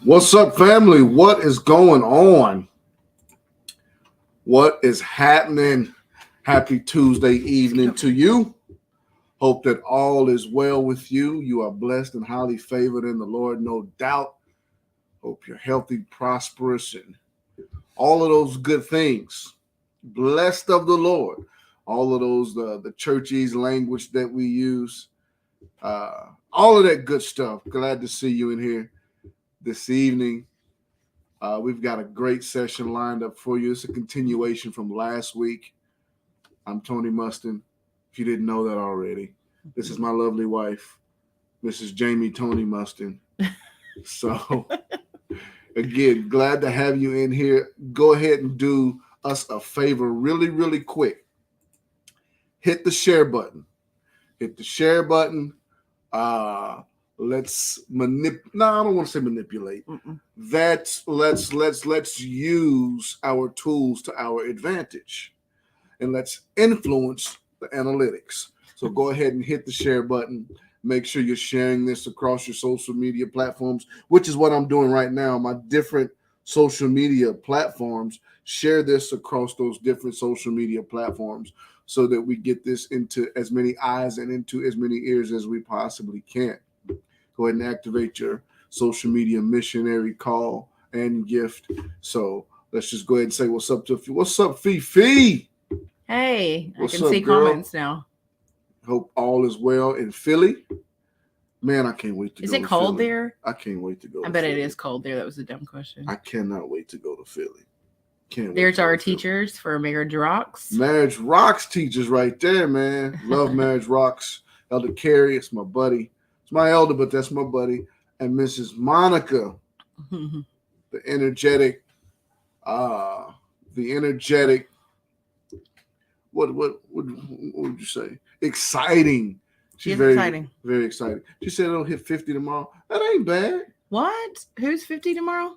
What's up, family? What is going on? What is happening? Happy Tuesday evening to you. Hope that all is well with you. You are blessed and highly favored in the Lord, no doubt. Hope you're healthy, prosperous, and all of those good things. Blessed of the Lord. All of those, the churchese language that we use. All of that good stuff. Glad to see you in here this evening. We've got a great session lined up for you. It's a continuation from last week. I'm Tony Mustin, if you didn't know that already. This is my lovely wife, Mrs. Jamie Tony Mustin. So, again, glad to have you in here. Go ahead and do us a favor really, really quick. Hit the share button. Hit the share button. Let's manipulate. No, I don't want to say manipulate. Let's use our tools to our advantage, and let's influence the analytics. So go ahead and hit the share button. Make sure you're sharing this across your social media platforms, which is what I'm doing right now. My different social media platforms. Share this across those different social media platforms so that we get this into as many eyes and into as many ears as we possibly can. Go ahead and activate your social media missionary call and gift. So let's just go ahead and say what's up to what's up, Fifi? Hey, What's I can up, see girl? comments now. Hope all is well in Philly. Man, I can't wait to Is go it to cold Philly. there? I can't wait to go. I to bet Philly. it is cold there. That was a dumb question. I cannot wait to go to Philly. Can't wait There's to go our to Philly. teachers for Marriage Rocks. Marriage Rocks teachers right there, man. Love Marriage Rocks. Elder Carrie, it's my buddy. It's my elder, but that's my buddy. And Mrs. Monica, the energetic, what would you say? Exciting. She's very exciting. Very exciting. She said it'll hit 50 tomorrow. That ain't bad. What? Who's 50 tomorrow?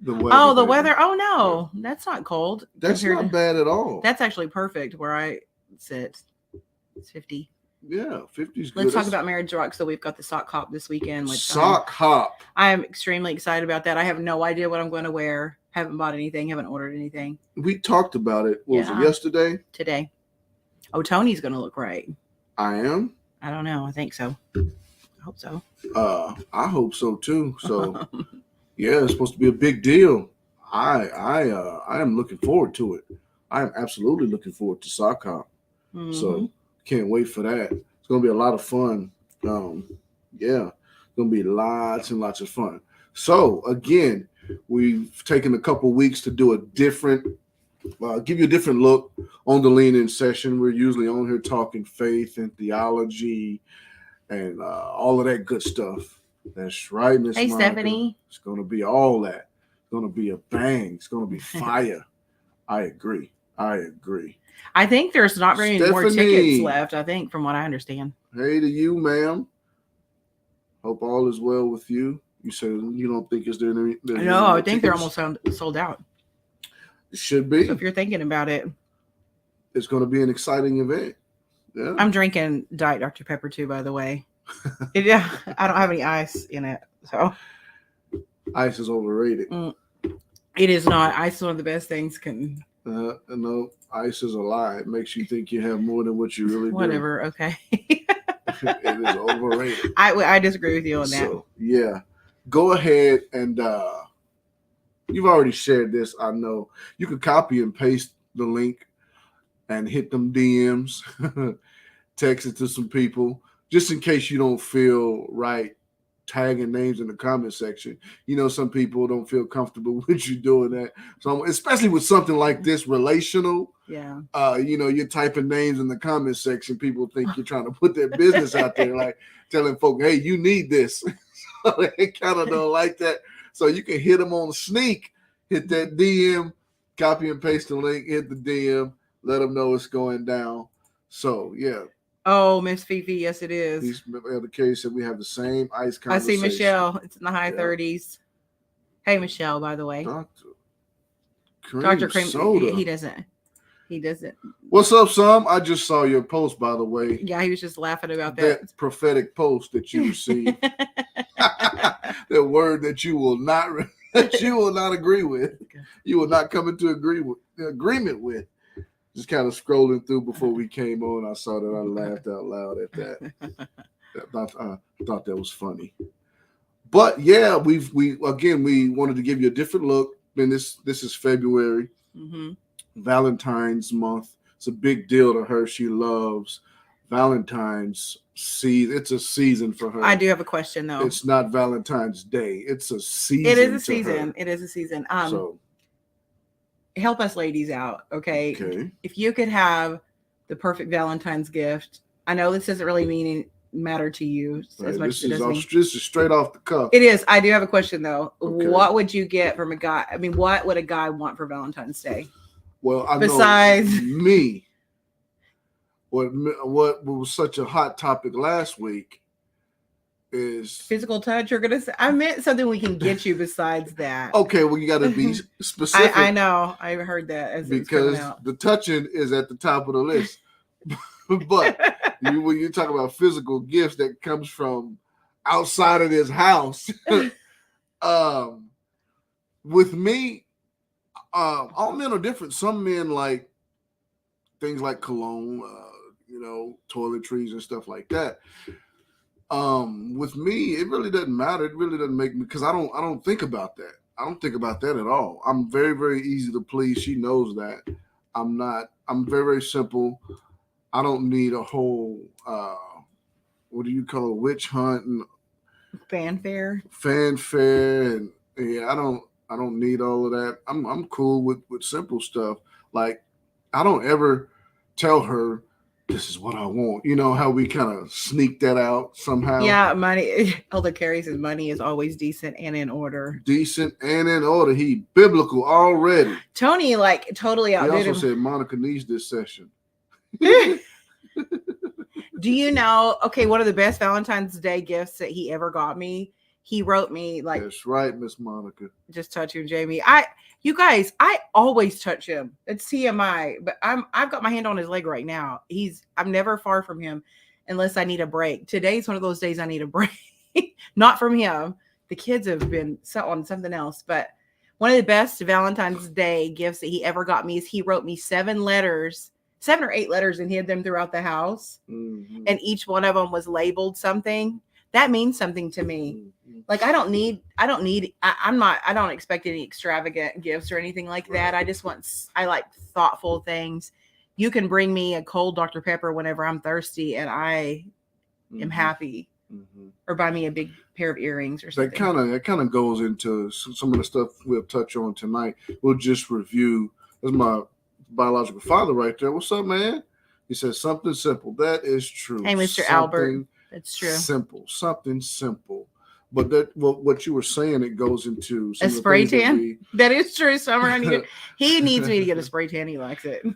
The weather. Oh, the weather. Oh, no. That's not cold. That's not bad at all. That's actually perfect where I sit. It's 50. Yeah, 50's good. Let's talk about Marriage Rocks. So we've got the sock hop this weekend. Sock hop. I am extremely excited about that. I have no idea what I'm going to wear. Haven't bought anything. Haven't ordered anything. We talked about it. Was it yesterday? Today. Oh, Tony's going to look right. I am? I don't know. I think so. I hope so. I hope so too. So, yeah, it's supposed to be a big deal. I am looking forward to it. I am absolutely looking forward to sock hop. Mm-hmm. So, can't wait for that. It's going to be a lot of fun. Yeah, it's going to be lots and lots of fun. So, again, we've taken a couple weeks to do a different, give you a different look on the lean-in session. We're usually on here talking faith and theology and all of that good stuff. That's right, Miss Hey, Monica. Stephanie. It's going to be all that. It's going to be a bang. It's going to be fire. I agree. I think there's not very many more tickets left, I think, from what I understand. Hey to you, ma'am. Hope all is well with you. You said you don't think is there any... No, I think they're almost sold out. It should be. So if you're thinking about it. It's going to be an exciting event. Yeah. I'm drinking Diet Dr. Pepper too, by the way. Yeah, I don't have any ice in it. So ice is overrated. It is not. Ice is one of the best things can... No, ice is a lie. It makes you think you have more than what you really do. Whatever, okay. It is overrated. I disagree with you on that. So, yeah. Go ahead and you've already shared this, I know. You can copy and paste the link and hit them DMs. Text it to some people. Just in case you don't feel right tagging names in the comment section. You know, some people don't feel comfortable with you doing that. So especially with something like this, relational. Yeah. You're typing names in the comment section. People think you're trying to put their business out there, like telling folk, hey, you need this. So they kind of don't like that. So you can hit them on the sneak, hit that DM, copy and paste the link, hit the DM, let them know it's going down. So, yeah. Oh, Miss Fifi, yes, it is. The case said we have the same ice conversation. I see Michelle. It's in the high 30s. Hey, Michelle, by the way. Dr. Cream Soda. He doesn't. What's up, Sam? I just saw your post, by the way. Yeah, he was just laughing about that. That prophetic post that you received. that word that you will not agree with. You will not come into agreement with. Just kind of scrolling through before we came on, I saw that. I laughed out loud at that. I thought that was funny. But yeah, we wanted to give you a different look. And this is February, Valentine's month. It's a big deal to her. She loves Valentine's season. It's a season for her. I do have a question though. It's not Valentine's Day. It's a season. It is a season. It is a season. So help us ladies out, okay? If you could have the perfect Valentine's gift, I know this doesn't really matter to you as much as it does me. This is straight off the cuff. It is. I do have a question though. Okay. What would you get from a guy? I mean, what would a guy want for Valentine's Day? Well, besides know me, what was such a hot topic last week is physical touch. You're gonna say I meant something we can get you besides that. Okay, well you got to be specific. I know. I heard that because the touching is at the top of the list. But when you talk about physical gifts that comes from outside of this house, with me, all men are different. Some men like things like cologne, toiletries and stuff like that. With me, it really doesn't matter. It really doesn't make me, because I don't think about that. I don't think about that at all. I'm very, very easy to please. She knows that. I'm very, very simple. I don't need a whole what do you call it, witch hunt and fanfare and yeah, I don't need all of that. I'm cool with simple stuff. Like I don't ever tell her this is what I want. You know how we kind of sneak that out somehow? Yeah, money. Elder Carey says money is always decent and in order. Decent and in order. He biblical already. Tony totally outdid him. He also said Monica needs this session. Do you know? Okay, one of the best Valentine's Day gifts that he ever got me. He wrote me like. That's right, Miss Monica. Just touch him, Jamie. You guys, I always touch him. It's TMI, but I've got my hand on his leg right now. I'm never far from him unless I need a break. Today's one of those days I need a break. Not from him. The kids have been on something else, but one of the best Valentine's Day gifts that he ever got me is he wrote me 7 or 8 letters, and hid them throughout the house. Mm-hmm. And each one of them was labeled something. That means something to me. Mm-hmm. Like I don't expect any extravagant gifts or anything like that. I like thoughtful things. You can bring me a cold Dr. Pepper whenever I'm thirsty and I am happy. Mm-hmm. Or buy me a big pair of earrings or something. That kind of goes into some of the stuff we'll touch on tonight. We'll just review. That's my biological father right there. What's up, man? He says something simple. That is true. Hey, Mr. Albert. That's true. Something simple. But what you were saying, it goes into a spray tan. That is true. Summer, he needs me to get a spray tan. He likes it.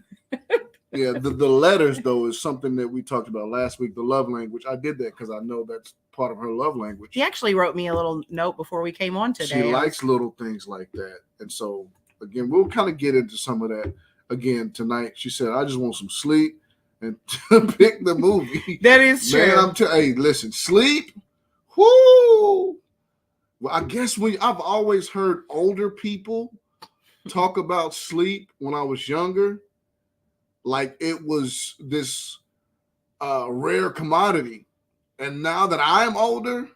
Yeah, the letters though is something that we talked about last week. The love language. I did that because I know that's part of her love language. He actually wrote me a little note before we came on today. She likes little things like that, and so again, we'll kind of get into some of that again tonight. She said, "I just want some sleep and pick the movie." That is true. Man, hey, listen, sleep. Whoo! Well, I guess I've always heard older people talk about sleep when I was younger, like it was this rare commodity. And now that I'm older,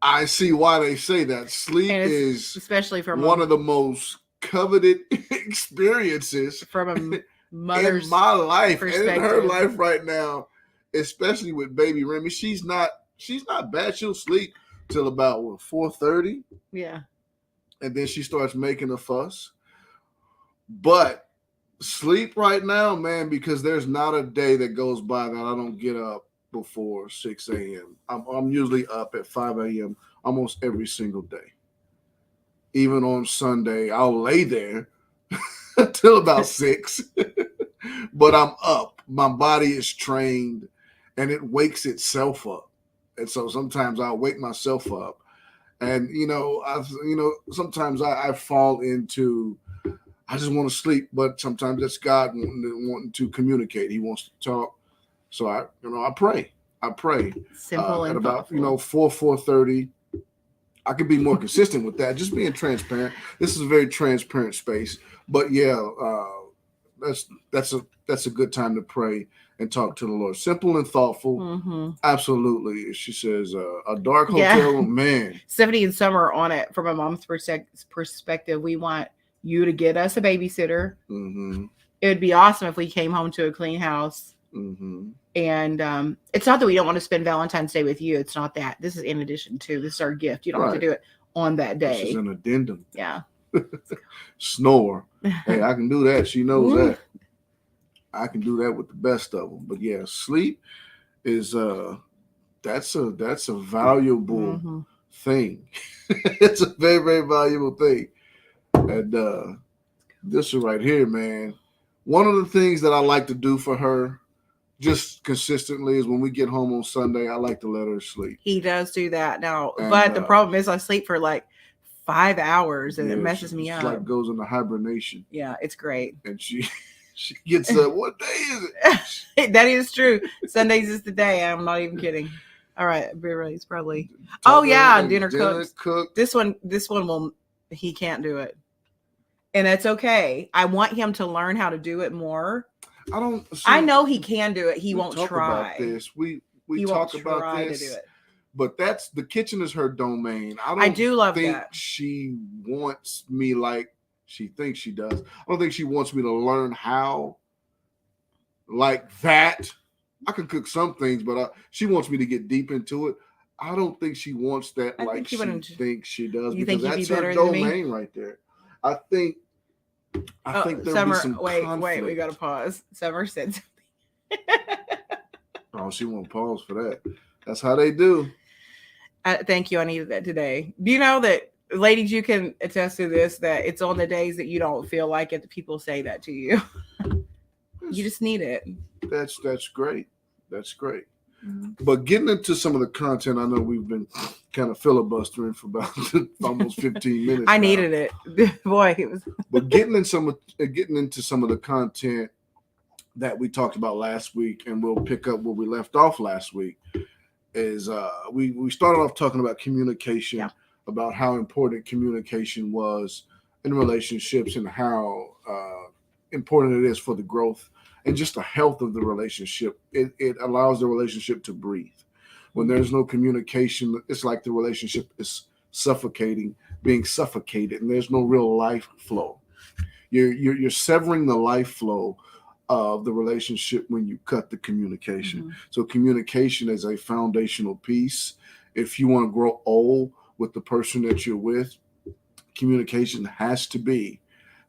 I see why they say that. Sleep is especially from one of the most coveted experiences from a mother's in my life and in her life right now, especially with baby Remy. She's not bad. She'll sleep till about 4:30. Yeah. And then she starts making a fuss. But sleep right now, man, because there's not a day that goes by that I don't get up before 6 a.m. I'm usually up at 5 a.m. almost every single day. Even on Sunday, I'll lay there until about 6. But I'm up. My body is trained and it wakes itself up. And so sometimes I'll wake myself up. And, sometimes I fall into, I just want to sleep, but sometimes that's God wanting to communicate. He wants to talk. So I pray. I pray Simple at and about thoughtful. 4:30. I could be more consistent with that. Just being transparent. This is a very transparent space, but yeah, that's a good time to pray and talk to the Lord. Simple and thoughtful. Mm-hmm. Absolutely. She says, a dark Yeah. hotel room, man. Stephanie and Summer on it from a mom's perspective. We want you to get us a babysitter. Mm-hmm. It would be awesome if we came home to a clean house. Mm-hmm. And it's not that we don't want to spend Valentine's Day with you. It's not that. This is in addition to. This is our gift. You don't have to do it on that day. This is an addendum. Yeah. Snore. Hey, I can do that. She knows Mm-hmm. that. I can do that with the best of them. But yeah, sleep is that's a valuable Mm-hmm. thing. It's a very, very valuable thing. And this one right here, man. One of the things that I like to do for her just consistently is when we get home on Sunday, I like to let her sleep. He does do that now. And, but the problem is I sleep for like 5 hours and it messes me it's up. like goes into hibernation. Yeah, it's great. And she gets up. What day is it? That is true. Sundays is the day. I'm not even kidding. All right, Beverly's probably. Oh yeah, dinner cooked. This one will. He can't do it, and that's okay. I want him to learn how to do it more. I know he can do it. He won't try. About this. We he talk won't about try this, to do it. But that's the kitchen is her domain. I do love think that. She wants me like she thinks she does. I don't think she wants me to learn how like that. I can cook some things, but she wants me to get deep into it. I don't think she wants that like she thinks she does. You because think that's her domain right there. I think there'll Summer, be some conflict. Wait, we gotta pause. Summer said something. Oh, she won't pause for that. That's how they do. Thank you. I needed that today. Do you know that, ladies, you can attest to this, that it's on the days that you don't feel like it that people say that to you. You just need it. That's great. That's great. Mm-hmm. But getting into some of the content, I know we've been kind of filibustering for about almost 15 minutes. I needed it. Boy, it was. But getting into some of the content that we talked about last week, and we'll pick up where we left off last week, is we started off talking about communication, about how important communication was in relationships and how important it is for the growth and just the health of the relationship. It allows the relationship to breathe. When there's no communication, it's like the relationship is being suffocated, and there's no real life flow. You're severing the life flow of the relationship when you cut the communication. Mm-hmm. So communication is a foundational piece. If you want to grow old with the person that you're with, communication has to be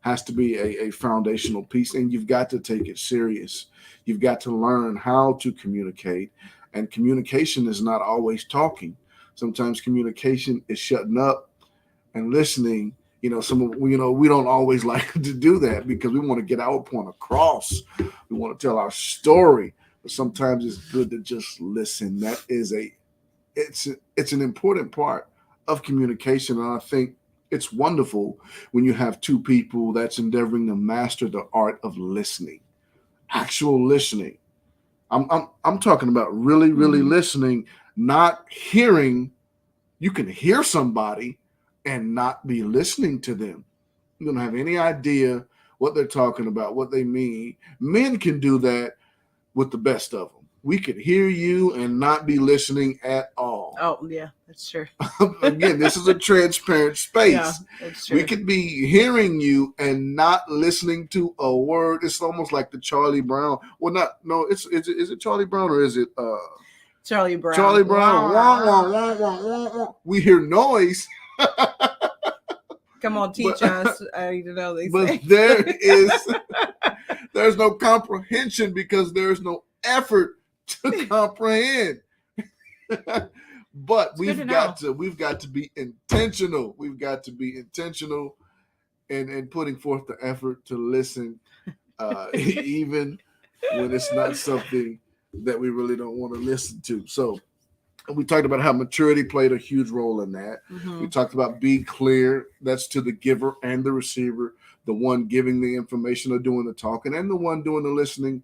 a foundational piece, and you've got to take it serious. You've got to learn how to communicate, and communication is not always talking. Sometimes communication is shutting up and listening. We don't always like to do that because we want to get our point across. We want to tell our story, but sometimes it's good to just listen. That is it's an important part of communication, and I think it's wonderful when you have two people that's endeavoring to master the art of listening, actual listening. I'm talking about really, really listening, not hearing. You can hear somebody and not be listening to them. You don't have any idea what they're talking about, what they mean. Men can do that with the best of them. We could hear you and not be listening at all. Oh, yeah, that's true. Again, this is a transparent space. Yeah, that's true. We could be hearing you and not listening to a word. It's almost like the Charlie Brown. Well, is it Charlie Brown or is it Charlie Brown? Charlie Brown. Wah, wah, wah, wah, wah, wah. We hear noise. Come on, teach us. I need to know these things. But there's no comprehension because there's no effort to comprehend. But we've got to be intentional. We've got to be intentional in putting forth the effort to listen, even when it's not something that we really don't want to listen to. So we talked about how maturity played a huge role in that. Mm-hmm. We talked about be clear. That's to the giver and the receiver. the one giving the information or doing the talking and the one doing the listening.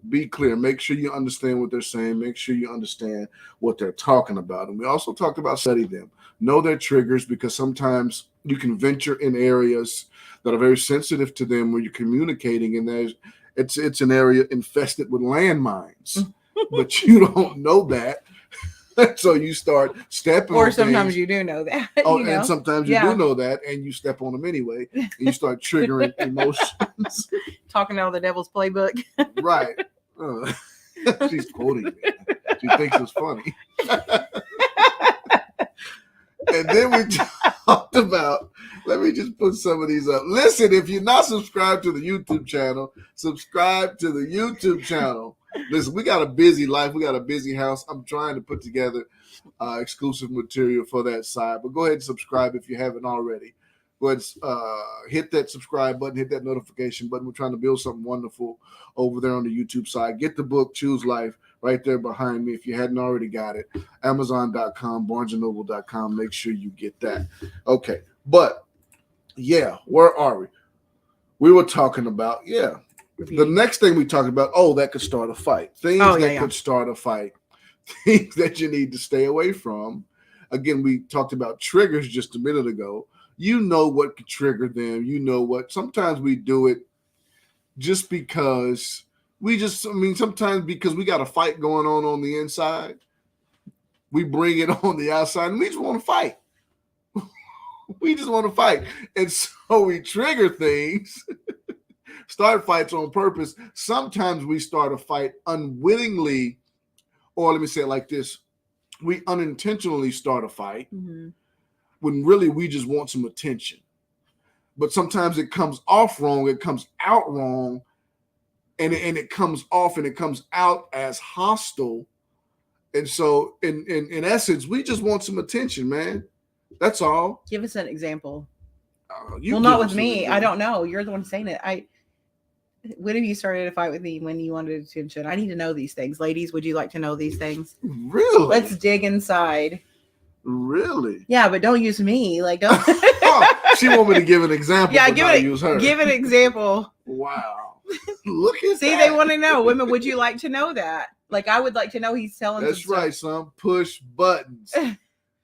Be clear. Make sure you understand what they're saying. Make sure you understand what they're talking about. And we also talked about study them. Know their triggers, because sometimes you can venture in areas that are very sensitive to them where you're communicating, and it's an area infested with landmines, but you don't know that. So you start stepping Or on sometimes things. you do know that. Oh, you know? and sometimes you do know that, and you step on them anyway, and you start triggering emotions. Talking out of the devil's playbook. Right. She's quoting it. She thinks it's funny. And then we talked about, let me just put some of these up. Listen, if you're not subscribed to the YouTube channel, subscribe to the YouTube channel. Listen, we got a busy life. We got a busy house. I'm trying to put together exclusive material for that side. But go ahead and subscribe if you haven't already. Go ahead and hit that subscribe button, hit that notification button. We're trying to build something wonderful over there on the YouTube side. Get the book, Choose Life, right there behind me if you hadn't already got it. Amazon.com, BarnesandNoble.com. Make sure you get that. Okay. But, yeah, where are we? We were talking about, the next thing we talked about, that could start a fight. Things could start a fight. Things that you need to stay away from. Again, we talked about triggers just a minute ago. You know what could trigger them. You know what. Sometimes we do it just because sometimes because we got a fight going on the inside. We bring it on the outside and we just want to fight. We just want to fight. And so we trigger things, start fights on purpose. Sometimes we start a fight unwittingly, or let me say it like this. We unintentionally start a fight when really we just want some attention. But sometimes it comes off wrong, it comes out wrong, and it comes off and it comes out as hostile. And so in essence, we just want some attention, man. That's all. Give us an example. Not with me. I don't know. You're the one saying it. When have you started a fight with me when you wanted attention? I need to know these things. Ladies, would you like to know these things? Really? Let's dig inside. Really? Yeah, but don't use me. Like, don't. She want me to give an example. Yeah, use her. Give an example. Wow. Look at See, that. they want to know. Women, would you like to know that? Like, I would like to know he's telling. That's right, son. Push buttons.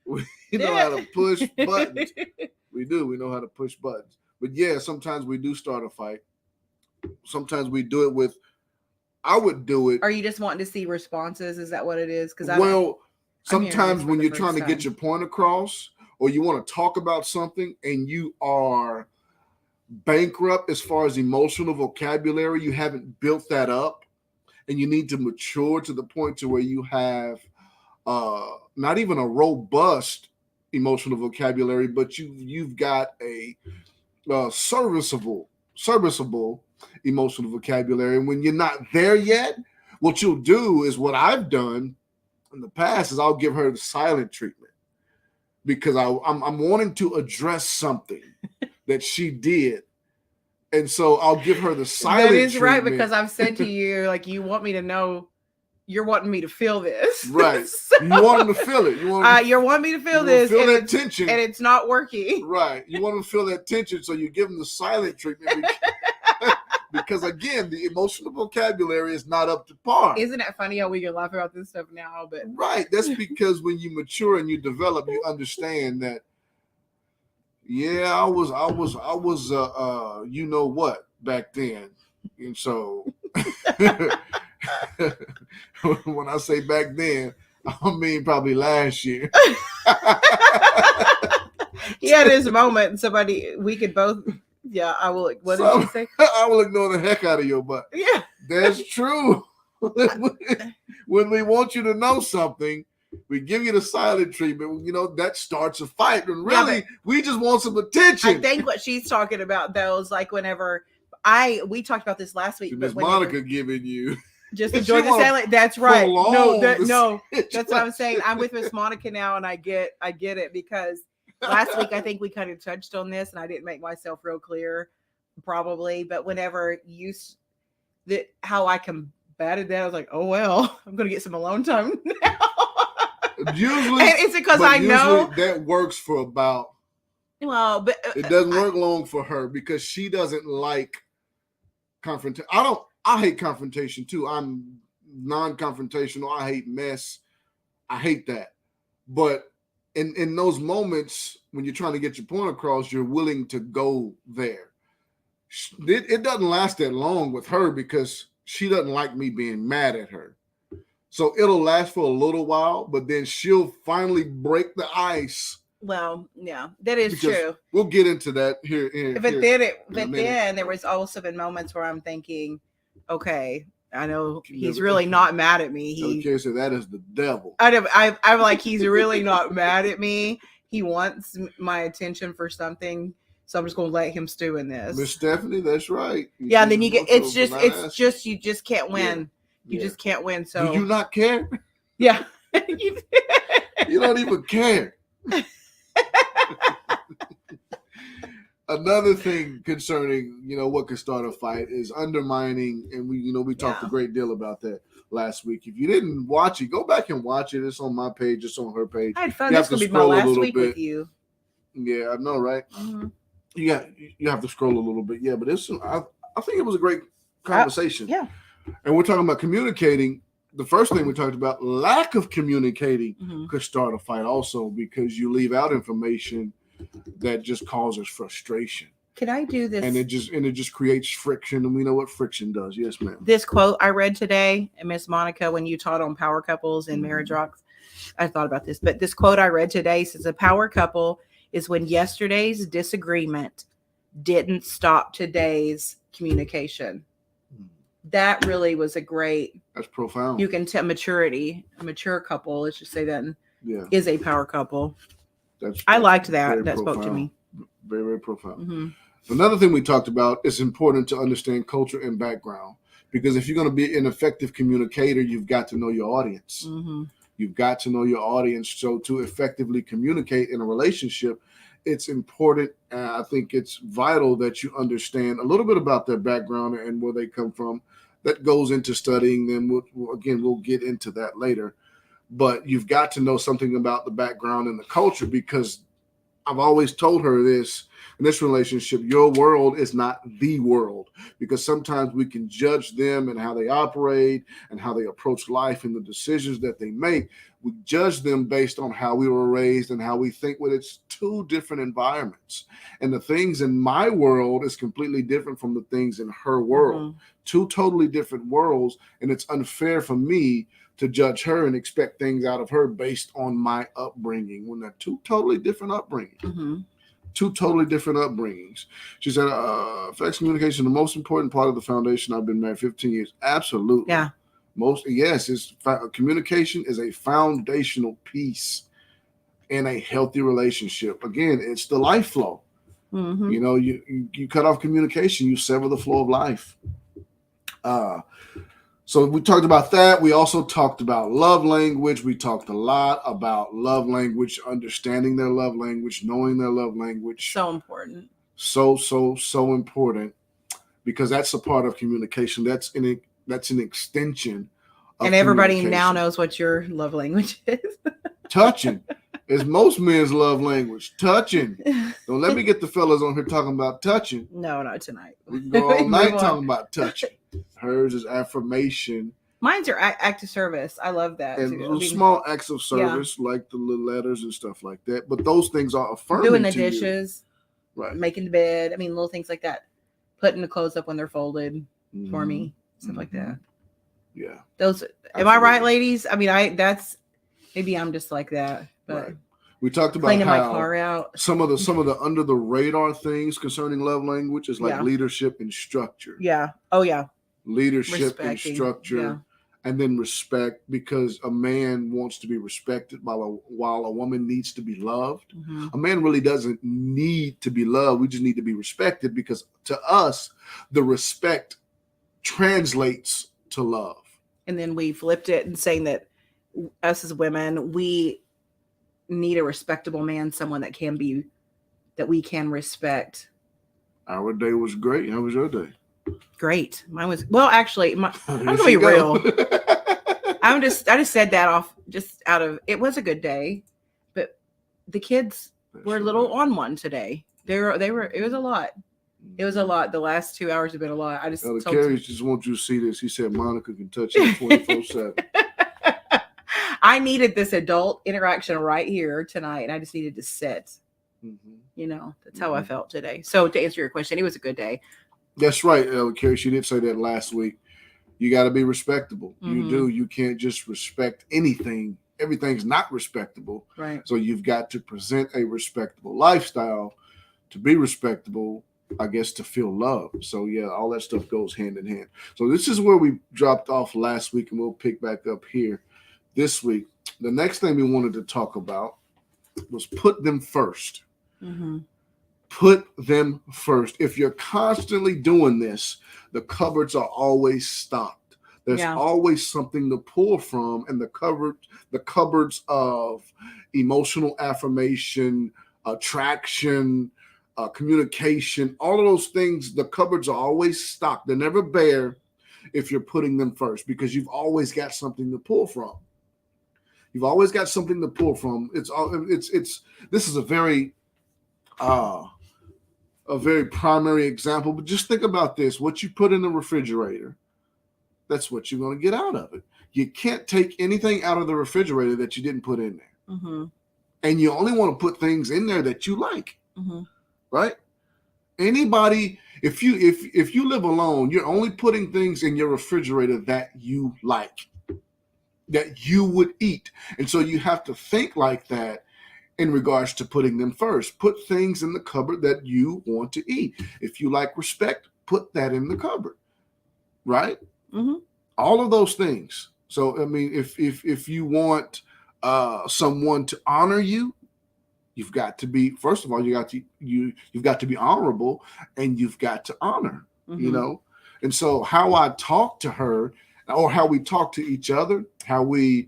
We know how to push buttons. We do. We know how to push buttons. But yeah, sometimes we do start a fight. Sometimes we do it I would do it. Are you just wanting to see responses? Is that what it is? Because sometimes when you're trying to get your point across, or you want to talk about something and you are bankrupt as far as emotional vocabulary, you haven't built that up, and you need to mature to the point to where you have not even a robust emotional vocabulary, but you've got a serviceable emotional vocabulary. And when you're not there yet, what you'll do is what I've done in the past is I'll give her the silent treatment, because I'm wanting to address something that she did. And so I'll give her the silent treatment. That is right, because I've said to you, like, you want me to know, you're wanting me to feel this. Right. So, you want him to feel it. You're wanting me to feel this. Feel that tension. And it's not working. Right. You want him to feel that tension, so you give him the silent treatment. Because again, the emotional vocabulary is not up to par. Isn't it funny how we can laugh about this stuff now? But right, that's because when you mature and you develop, you understand that. Yeah, I was you know what back then, and so when I say back then, I mean probably last year. He had his moment. We could both. Yeah, I will. What did she say? I will ignore the heck out of your butt. Yeah, that's true. When we want you to know something, we give you the silent treatment. You know, that starts a fight. And really, we just want some attention. I think what she's talking about, though, is like whenever we talked about this last week. Miss Monica giving you. Just enjoy the silent. That's right. No, that's what I'm saying. I'm with Miss Monica now, and I get it, because last week I think we kind of touched on this, and I didn't make myself real clear, probably. But whenever how I combated that, I was like, oh well, I'm gonna get some alone time now. Usually, and it's because I know that works for about Well, but It doesn't work long for her because she doesn't like confrontation. I hate confrontation too. I'm non-confrontational. I hate mess. I hate that. But in those moments when you're trying to get your point across, you're willing to go there. It doesn't last that long with her because she doesn't like me being mad at her. So it'll last for a little while, but then she'll finally break the ice. Well, yeah, that is true. We'll get into that here. But then there was also been moments where I'm thinking, okay, I know he's really not mad at me. Okay, so that is the devil. I'm like, he's really not mad at me. He wants my attention for something, so I'm just going to let him stew in this. Miss Stephanie, that's right. Yeah, and then you get you just can't win. You just can't win. So do you not care? Yeah, you don't even care. Another thing concerning, what could start a fight is undermining, and we talked a great deal about that last week. If you didn't watch it, go back and watch it. It's on my page. It's on her page. I had fun. This will be my last week with you. Yeah, I know, right? Mm-hmm. You have to scroll a little bit. Yeah, but I think it was a great conversation. Yeah. And we're talking about communicating. The first thing we talked about, lack of communicating could start a fight also because you leave out information that just causes frustration. Can I do this? And it just creates friction, and we know what friction does. Yes, ma'am. This quote I read today, and Miss Monica, when you taught on power couples and marriage rocks, I thought about this. But this quote I read today says a power couple is when yesterday's disagreement didn't stop today's communication. That really was a great. That's profound. You can tell maturity. A mature couple, let's just say that, yeah, is a power couple. I liked that. That spoke to me. Very, very profound. Another thing we talked about is important to understand culture and background, because if you're going to be an effective communicator, you've got to know your audience. You've got to know your audience. So to effectively communicate in a relationship, it's important. I think it's vital that you understand a little bit about their background and where they come from. That goes into studying them. We'll get into that later. But you've got to know something about the background and the culture, because I've always told her this in this relationship, your world is not the world, because sometimes we can judge them and how they operate and how they approach life and the decisions that they make. We judge them based on how we were raised and how we think. Well, it's two different environments, and the things in my world is completely different from the things in her world. Two totally different worlds, and it's unfair for me to judge her and expect things out of her based on my upbringing when they're two totally different upbringings. Two totally different upbringings. She said, effective communication, the most important part of the foundation. I've been married 15 years. Absolutely. Yeah. Communication is a foundational piece in a healthy relationship. Again, it's the life flow. You cut off communication, you sever the flow of life. So we talked about that. We also talked about love language. We talked a lot about love language, understanding their love language, knowing their love language. So important. So important, because that's a part of communication. That's an extension of and everybody now knows what your love language is. Touching is most men's love language. Touching. Don't let me get the fellas on here talking about touching. No, not tonight. We can go all night talking about touching. Hers is affirmation. Mine's are act of service. I love that. And small acts of service, like the little letters and stuff like that. But those things are affirming. Doing the dishes, right? Making the bed. I mean, little things like that. Putting the clothes up when they're folded for me, stuff like that. Yeah. Those. Absolutely. Am I right, ladies? I mean, that's maybe I'm just like that, but. Right. We talked about cleaning how my car out. Some of the under the radar things concerning love language is like leadership and structure. Yeah. Oh yeah. Leadership and structure, and then respect, because a man wants to be respected while a woman needs to be loved. A man really doesn't need to be loved. We just need to be respected, because to us, the respect translates to love. And then we flipped it and saying that us as women, we need a respectable man, someone that we can respect. Our day was great. How was your day? Great. Mine was, well, actually, I'm gonna be real. I just said that out of, it was a good day, but the kids were a little on one today. They were. It was a lot. It was a lot. The last 2 hours have been a lot. I just Elder told Carey just want you to see this. He said Monica can touch him 24/7. I needed this adult interaction right here tonight, and I just needed to sit. You know, that's how I felt today. So to answer your question, it was a good day. That's right, Elder Carey. She did say that last week. You got to be respectable. You do. You can't just respect anything. Everything's not respectable. Right. So you've got to present a respectable lifestyle to be respectable, I guess, to feel love. So yeah, all that stuff goes hand in hand. So this is where we dropped off last week, and we'll pick back up here this week. The next thing we wanted to talk about was put them first. Put them first. If you're constantly doing this, the cupboards are always stocked. There's always something to pull from, and the cupboards of emotional affirmation, attraction, communication, all of those things, the cupboards are always stocked. They're never bare if you're putting them first, because you've always got something to pull from. You've always got something to pull from. This is a very primary example, but just think about this. What you put in the refrigerator, that's what you're going to get out of it. You can't take anything out of the refrigerator that you didn't put in there. And you only want to put things in there that you like. Right? Anybody, if you live alone, you're only putting things in your refrigerator that you like, that you would eat. And so you have to think like that in regards to putting them first. Put things in the cupboard that you want to eat. If you like respect, put that in the cupboard. Right? All of those things. So I mean, if you want someone to honor you, you've got to be, first of all, you've got to be honorable, and you've got to honor, you know? And so how I talk to her, or how we talk to each other, how we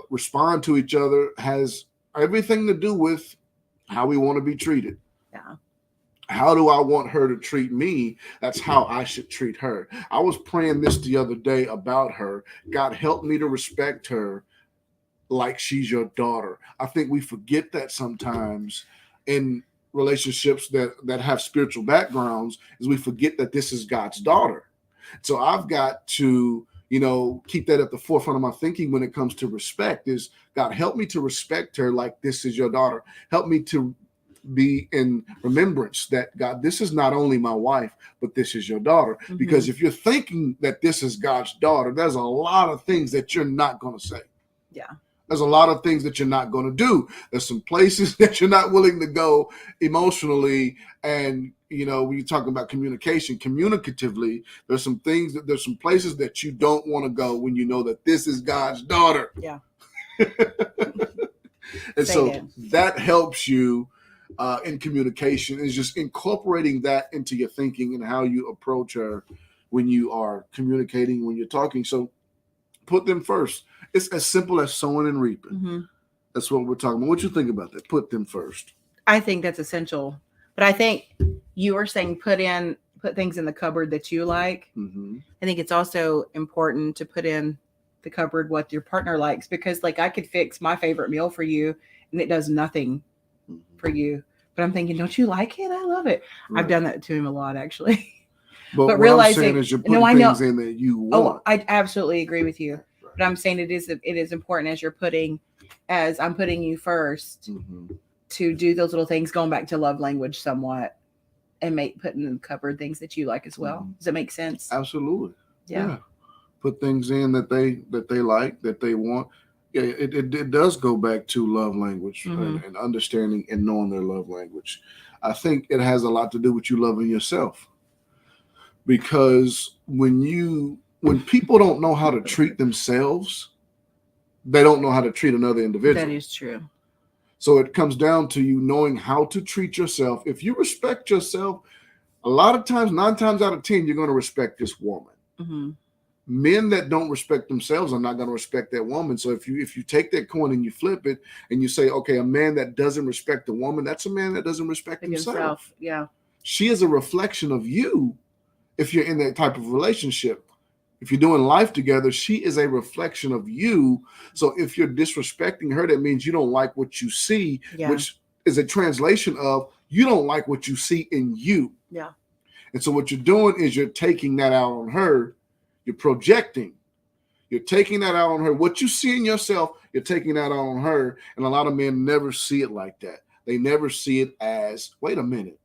respond to each other, has everything to do with how we want to be treated. Yeah. How do I want her to treat me? That's how I should treat her. I was praying this the other day about her. God, help me to respect her like she's your daughter. I think we forget that sometimes in relationships that have spiritual backgrounds, is we forget that this is God's daughter. So I've got to, keep that at the forefront of my thinking when it comes to respect, is God, help me to respect her like this is your daughter. Help me to be in remembrance that, God, this is not only my wife, but this is your daughter. Because if you're thinking that this is God's daughter, there's a lot of things that you're not going to say. Yeah. There's a lot of things that you're not going to do. There's some places that you're not willing to go emotionally. And, when you're talking about communication, communicatively, there's some places that you don't want to go when you know that this is God's daughter. Yeah. And so that helps you in communication, is just incorporating that into your thinking and how you approach her when you are communicating, when you're talking. So put them first. It's as simple as sowing and reaping. That's what we're talking about. What you think about that? Put them first. I think that's essential. But I think you were saying put things in the cupboard that you like. I think it's also important to put in the cupboard what your partner likes, because like I could fix my favorite meal for you and it does nothing for you. But I'm thinking, don't you like it? I love it. Right. I've done that to him a lot, actually. But realizing, I'm saying is you're putting things in that you want. Oh, I absolutely agree with you. Right. But I'm saying it is important as I'm putting you first to do those little things, going back to love language somewhat, and putting in the cupboard things that you like as well. Does that make sense? Absolutely. Yeah. Put things in that they like, that they want. Yeah, it does go back to love language and understanding and knowing their love language. I think it has a lot to do with you loving yourself. Because when people don't know how to treat themselves, they don't know how to treat another individual. That is true. So it comes down to you knowing how to treat yourself. If you respect yourself, a lot of times, 9 times out of 10, you're going to respect this woman. Men that don't respect themselves are not going to respect that woman. So if you take that coin and you flip it and you say, okay, a man that doesn't respect a woman, that's a man that doesn't respect himself. Yeah. She is a reflection of you. If you're in that type of relationship, if you're doing life together, she is a reflection of you. So if you're disrespecting her, that means you don't like what you see, which is a translation of you don't like what you see in you. Yeah. And so what you're doing is you're taking that out on her. You're projecting. You're taking that out on her. What you see in yourself, you're taking that out on her. And a lot of men never see it like that. They never see it as, wait a minute,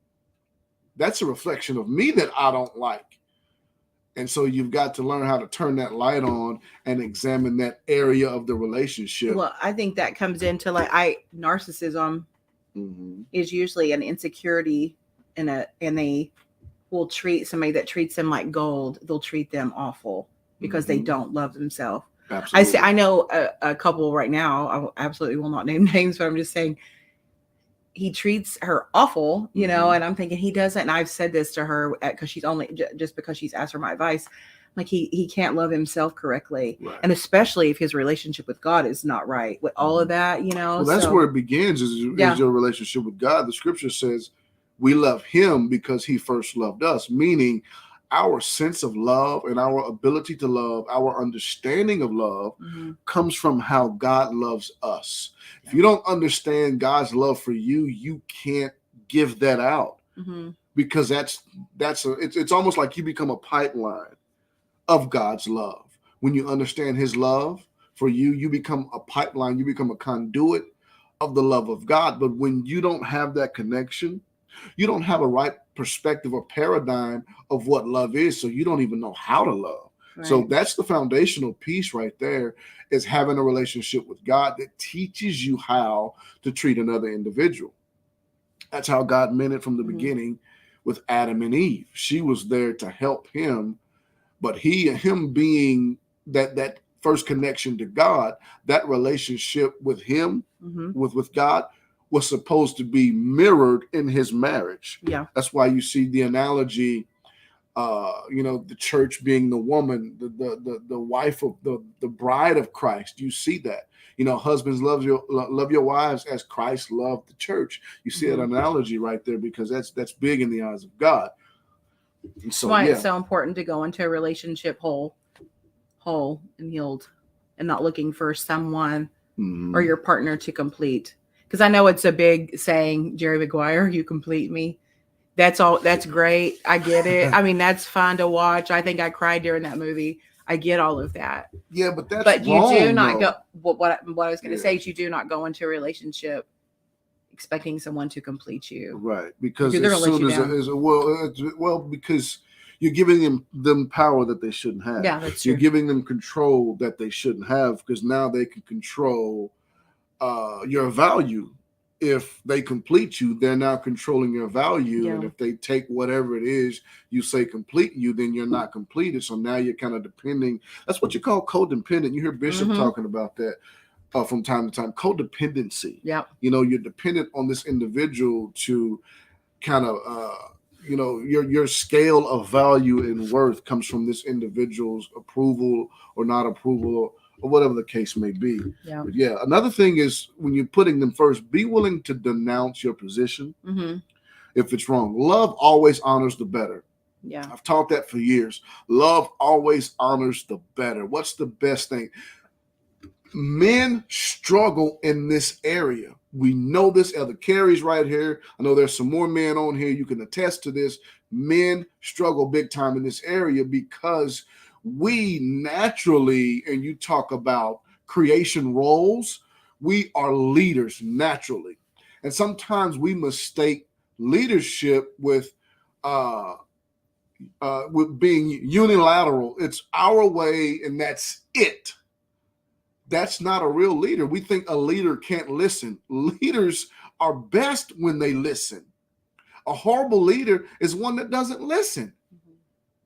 that's a reflection of me that I don't like. And so you've got to learn how to turn that light on and examine that area of the relationship. Well, I think that comes into narcissism is usually an insecurity, and they will treat somebody that treats them like gold. They'll treat them awful because they don't love themselves. Absolutely. I know a couple right now. I absolutely will not name names, but I'm just saying he treats her awful, you know, and I'm thinking he doesn't. And I've said this to her because she's only just because she's asked for my advice. Like he can't love himself correctly. Right. And especially if his relationship with God is not right with all of that, you know. Well, that's where it begins is your relationship with God. The scripture says we love him because he first loved us, meaning our sense of love and our ability to love, our understanding of love comes from how God loves us. If you don't understand God's love for you, you can't give that out because it's almost like you become a pipeline of God's love. When you understand his love for you, you become a pipeline, you become a conduit of the love of God. But when you don't have that connection, you don't have a right perspective or paradigm of what love is. So you don't even know how to love. Right. So that's the foundational piece right there, is having a relationship with God that teaches you how to treat another individual. That's how God meant it from the beginning with Adam and Eve. She was there to help him, but him being that first connection to God, that relationship with him, with God, was supposed to be mirrored in his marriage. Yeah. That's why you see the analogy, the church being the woman, the wife of the bride of Christ. You see that. Husbands love your wives as Christ loved the church. You see that analogy right there, because that's big in the eyes of God. And so, why it's so important to go into a relationship whole and healed, and not looking for someone or your partner to complete. Because I know it's a big saying, Jerry Maguire, you complete me. That's all. That's great. I get it. I mean, that's fun to watch. I think I cried during that movie. I get all of that. Yeah, but you wrong, do not go. What I was going to say is, you do not go into a relationship expecting someone to complete you. Right. Because as soon as because you're giving them power that they shouldn't have. Yeah, that's true. You're giving them control that they shouldn't have, because now they can control your value. If they complete you, they're now controlling your value. Yeah. And if they take whatever it is you say complete you, then you're not completed. So now you're kind of depending. That's what you call codependent. You hear Bishop talking about that from time to time. Codependency. Yeah. You're dependent on this individual to kind of, your scale of value and worth comes from this individual's approval or not approval, or whatever the case may be. Yeah. But yeah, another thing is, when you're putting them first, be willing to denounce your position if it's wrong. Love always honors the better. Yeah. I've taught that for years. Love always honors the better. What's the best thing? Men struggle in this area. We know this. Elder Carey's right here. I know there's some more men on here. You can attest to this. Men struggle big time in this area because we naturally, and you talk about creation roles, we are leaders naturally. And sometimes we mistake leadership with being unilateral. It's our way and that's it. That's not a real leader. We think a leader can't listen. Leaders are best when they listen. A horrible leader is one that doesn't listen.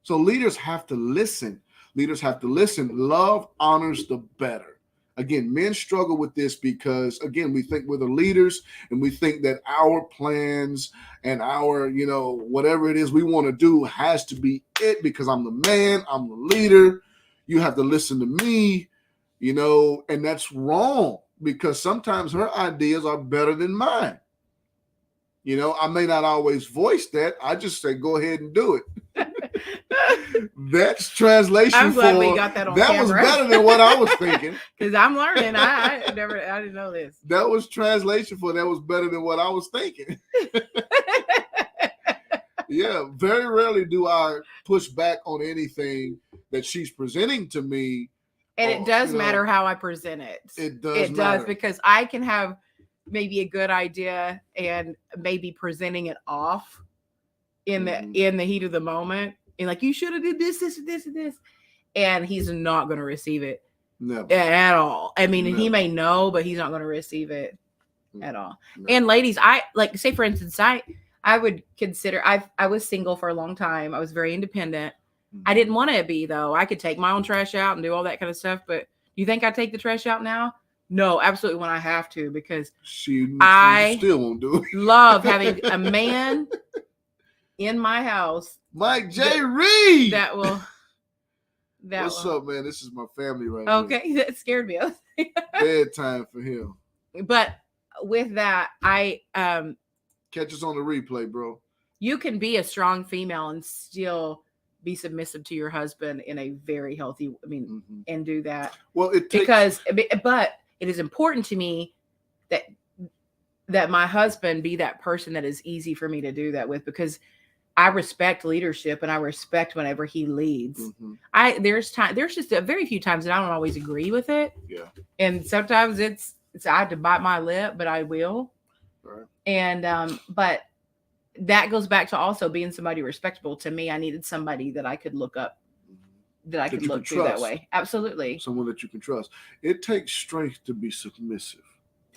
So leaders have to listen. Leaders have to listen. Love honors the better. Again, men struggle with this because, again, we think we're the leaders and we think that our plans and our, whatever it is we want to do has to be it because I'm the man, I'm the leader. You have to listen to me, and that's wrong because sometimes her ideas are better than mine. I may not always voice that. I just say, go ahead and do it. That's translation I'm glad for we got that on that camera. was better than what I was thinking. Because I'm learning. I didn't know this. That was translation for that was better than what I was thinking. Yeah, very rarely do I push back on anything that she's presenting to me. And it does matter how I present it. It does because I can have maybe a good idea and maybe presenting it off in the heat of the moment. And like, you should have did this, and this. And he's not going to receive it. Never. At all. I mean, he may know, but he's not going to receive it at all. Never. And ladies, I like, say for instance, I would consider, I was single for a long time. I was very independent. I didn't want to be, though. I could take my own trash out and do all that kind of stuff. But you think I take the trash out now? No, absolutely when I have to, because I still won't do it. Love having a man in my house. Mike J. Reed. What's up, man? This is my family right now. Okay, that scared me. Bedtime for him. But with that, catch us on the replay, bro. You can be a strong female and still be submissive to your husband in a very healthy, and do that. Well, but it is important to me that my husband be that person that is easy for me to do that with, because I respect leadership and I respect whenever he leads. There's just a very few times that I don't always agree with it. Yeah. And sometimes it's I have to bite my lip, but I will. Right. And but that goes back to also being somebody respectable. To me, I needed somebody that I could look up, that I could look to that way. Absolutely. Someone that you can trust. It takes strength to be submissive.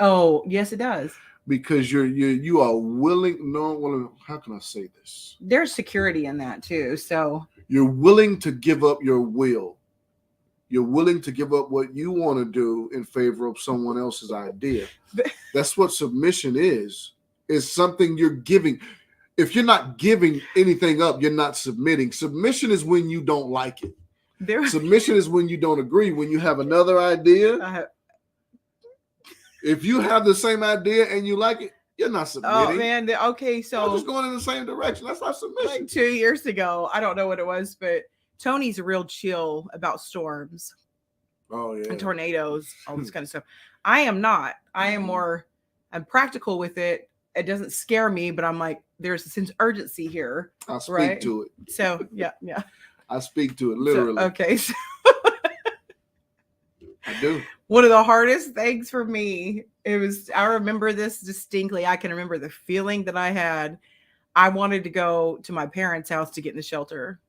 Oh, yes, it does. Because you are willing. No, how can I say this? There's security in that too. So you're willing to give up your will. You're willing to give up what you want to do in favor of someone else's idea. That's what submission is. It's something you're giving. If you're not giving anything up, you're not submitting. Submission is when you don't like it. Submission is when you don't agree. When you have another idea. If you have the same idea and you like it, you're not submitting. Oh, man. Okay, so you're just going in the same direction. That's not submission. Like 2 years ago, I don't know what it was, but Tony's real chill about storms. Oh, yeah. And tornadoes, all this kind of stuff. I am not. I am more, I'm practical with it. It doesn't scare me, but I'm like, there's a sense of urgency here. I speak to it. So, yeah. I speak to it, literally. Okay. So I do. One of the hardest things for me, I remember this distinctly. I can remember the feeling that I had. I wanted to go to my parents' house to get in the shelter.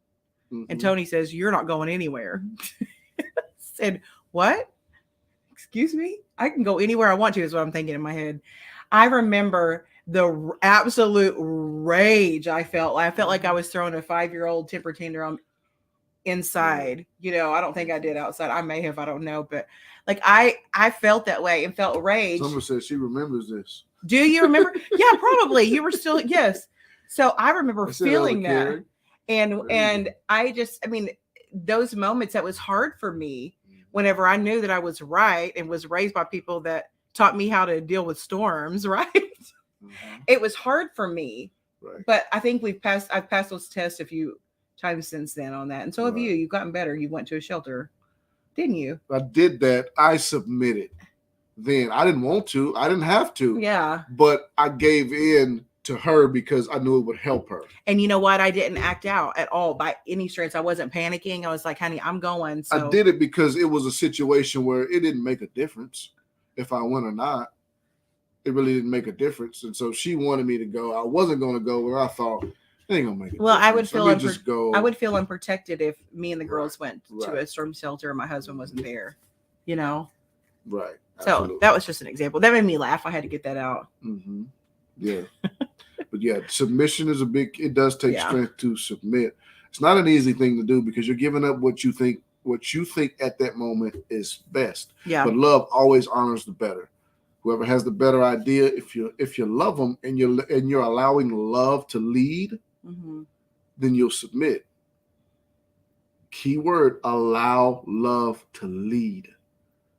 And Tony says, "You're not going anywhere." I said, "What? Excuse me? I can go anywhere I want to," is what I'm thinking in my head. I remember the absolute rage I felt. I felt like I was throwing a 5-year-old temper tantrum inside. I don't think I did outside. I may have, I don't know. But like I felt that way and felt rage. Someone said she remembers this. Do you remember? Yeah, probably. You were still, yes. So I remember feeling that. And I just, those moments, that was hard for me whenever I knew that I was right and was raised by people that taught me how to deal with storms, right? It was hard for me. Right. But I think I've passed those tests a few times since then on that. And so have you. You've gotten better. You went to a shelter, didn't you? I did that. I submitted. Then I didn't want to. I didn't have to. Yeah. But I gave in to her because I knew it would help her. And you know what? I didn't act out at all by any stretch. I wasn't panicking. I was like, honey, I'm going. So I did it because it was a situation where it didn't make a difference if I went or not. It really didn't make a difference. And so she wanted me to go. I wasn't going to go where I thought it ain't going to make a difference. Well, I would feel unprotected if me and the girls went to a storm shelter and my husband wasn't there, Right. Absolutely. So that was just an example. That made me laugh. I had to get that out. Mm-hmm. Yeah. But yeah, submission is it does take strength to submit. It's not an easy thing to do because you're giving up what you think at that moment is best. Yeah. But love always honors the better. Whoever has the better idea, if you love them and you're allowing love to lead, then you'll submit. Key word, allow love to lead.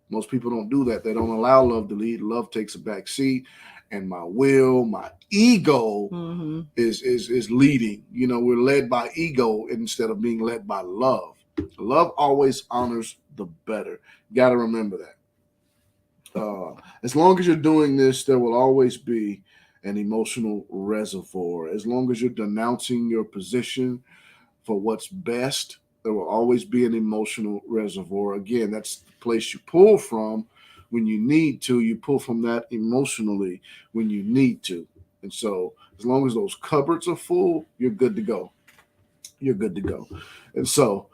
Most people don't do that. They don't allow love to lead. Love takes a back seat. and my will, my ego Mm-hmm. is leading. We're led by ego instead of being led by love. Love always honors the better. Got to remember that. As long as you're doing this, there will always be an emotional reservoir. As long as you're denouncing your position for what's best, there will always be an emotional reservoir. Again, that's the place you pull from when you need to. You pull from that emotionally when you need to. And so, as long as those cupboards are full, you're good to go. You're good to go. And so,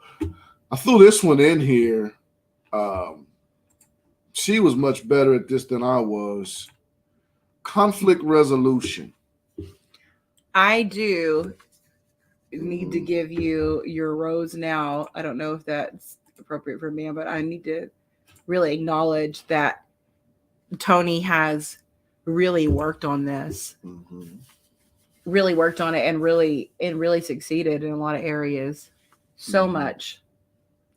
I threw this one in here. She was much better at this than I was. Conflict resolution. I do need to give you your rose now. I don't know if that's appropriate for me, but I need to really acknowledge that Tony has really worked on this. Mm-hmm. Really worked on it and really succeeded in a lot of areas. So much.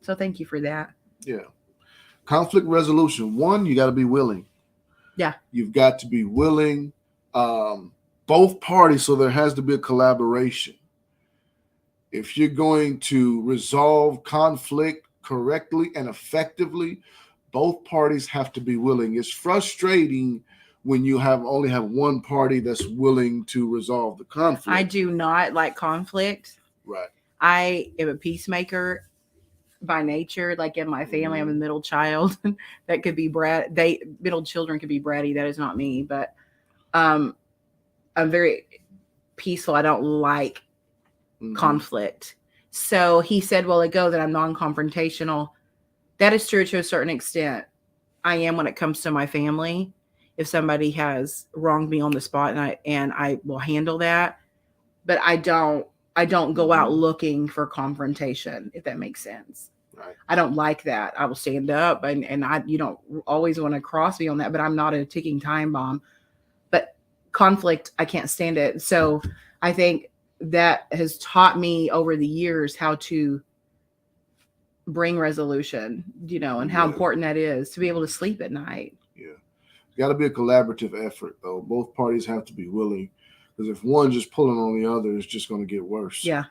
So thank you for that. Yeah. Conflict resolution. One, you got to be willing. Yeah. You've got to be willing. Both parties, so there has to be a collaboration. If you're going to resolve conflict correctly and effectively, both parties have to be willing. It's frustrating when you only have one party that's willing to resolve the conflict. I do not like conflict. Right. I am a peacemaker by nature. Like in my family, I'm a middle child. That could be middle children could be bratty. That is not me, but I'm very peaceful. I don't like conflict. So he said a while ago that I'm non-confrontational. That is true to a certain extent. I am when it comes to my family. If somebody has wronged me on the spot, and I will handle that, but I don't go out looking for confrontation, if that makes sense. Right. I don't like that. I will stand up and you don't always want to cross me on that, but I'm not a ticking time bomb. But conflict, I can't stand it. So I think that has taught me over the years how to bring resolution, and how important that is to be able to sleep at night. Yeah. It's got to be a collaborative effort, though. Both parties have to be willing, because if one's just pulling on the other, it's just going to get worse. Yeah.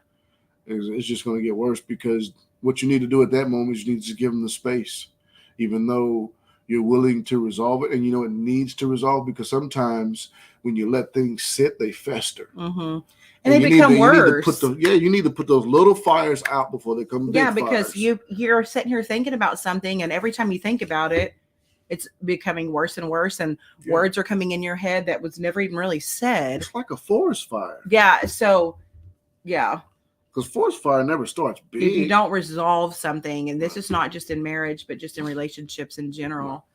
It's just going to get worse, because what you need to do at that moment is you need to give them the space, even though you're willing to resolve it. And it needs to resolve, because sometimes when you let things sit, they fester. Mm-hmm. And they become worse. You need to put those little fires out before they come big fires. Yeah, because you're sitting here thinking about something, and every time you think about it, it's becoming worse and worse, and words are coming in your head that was never even really said. It's like a forest fire. Yeah, so, yeah. Because forest fire never starts big. If you don't resolve something, and this is not just in marriage, but just in relationships in general,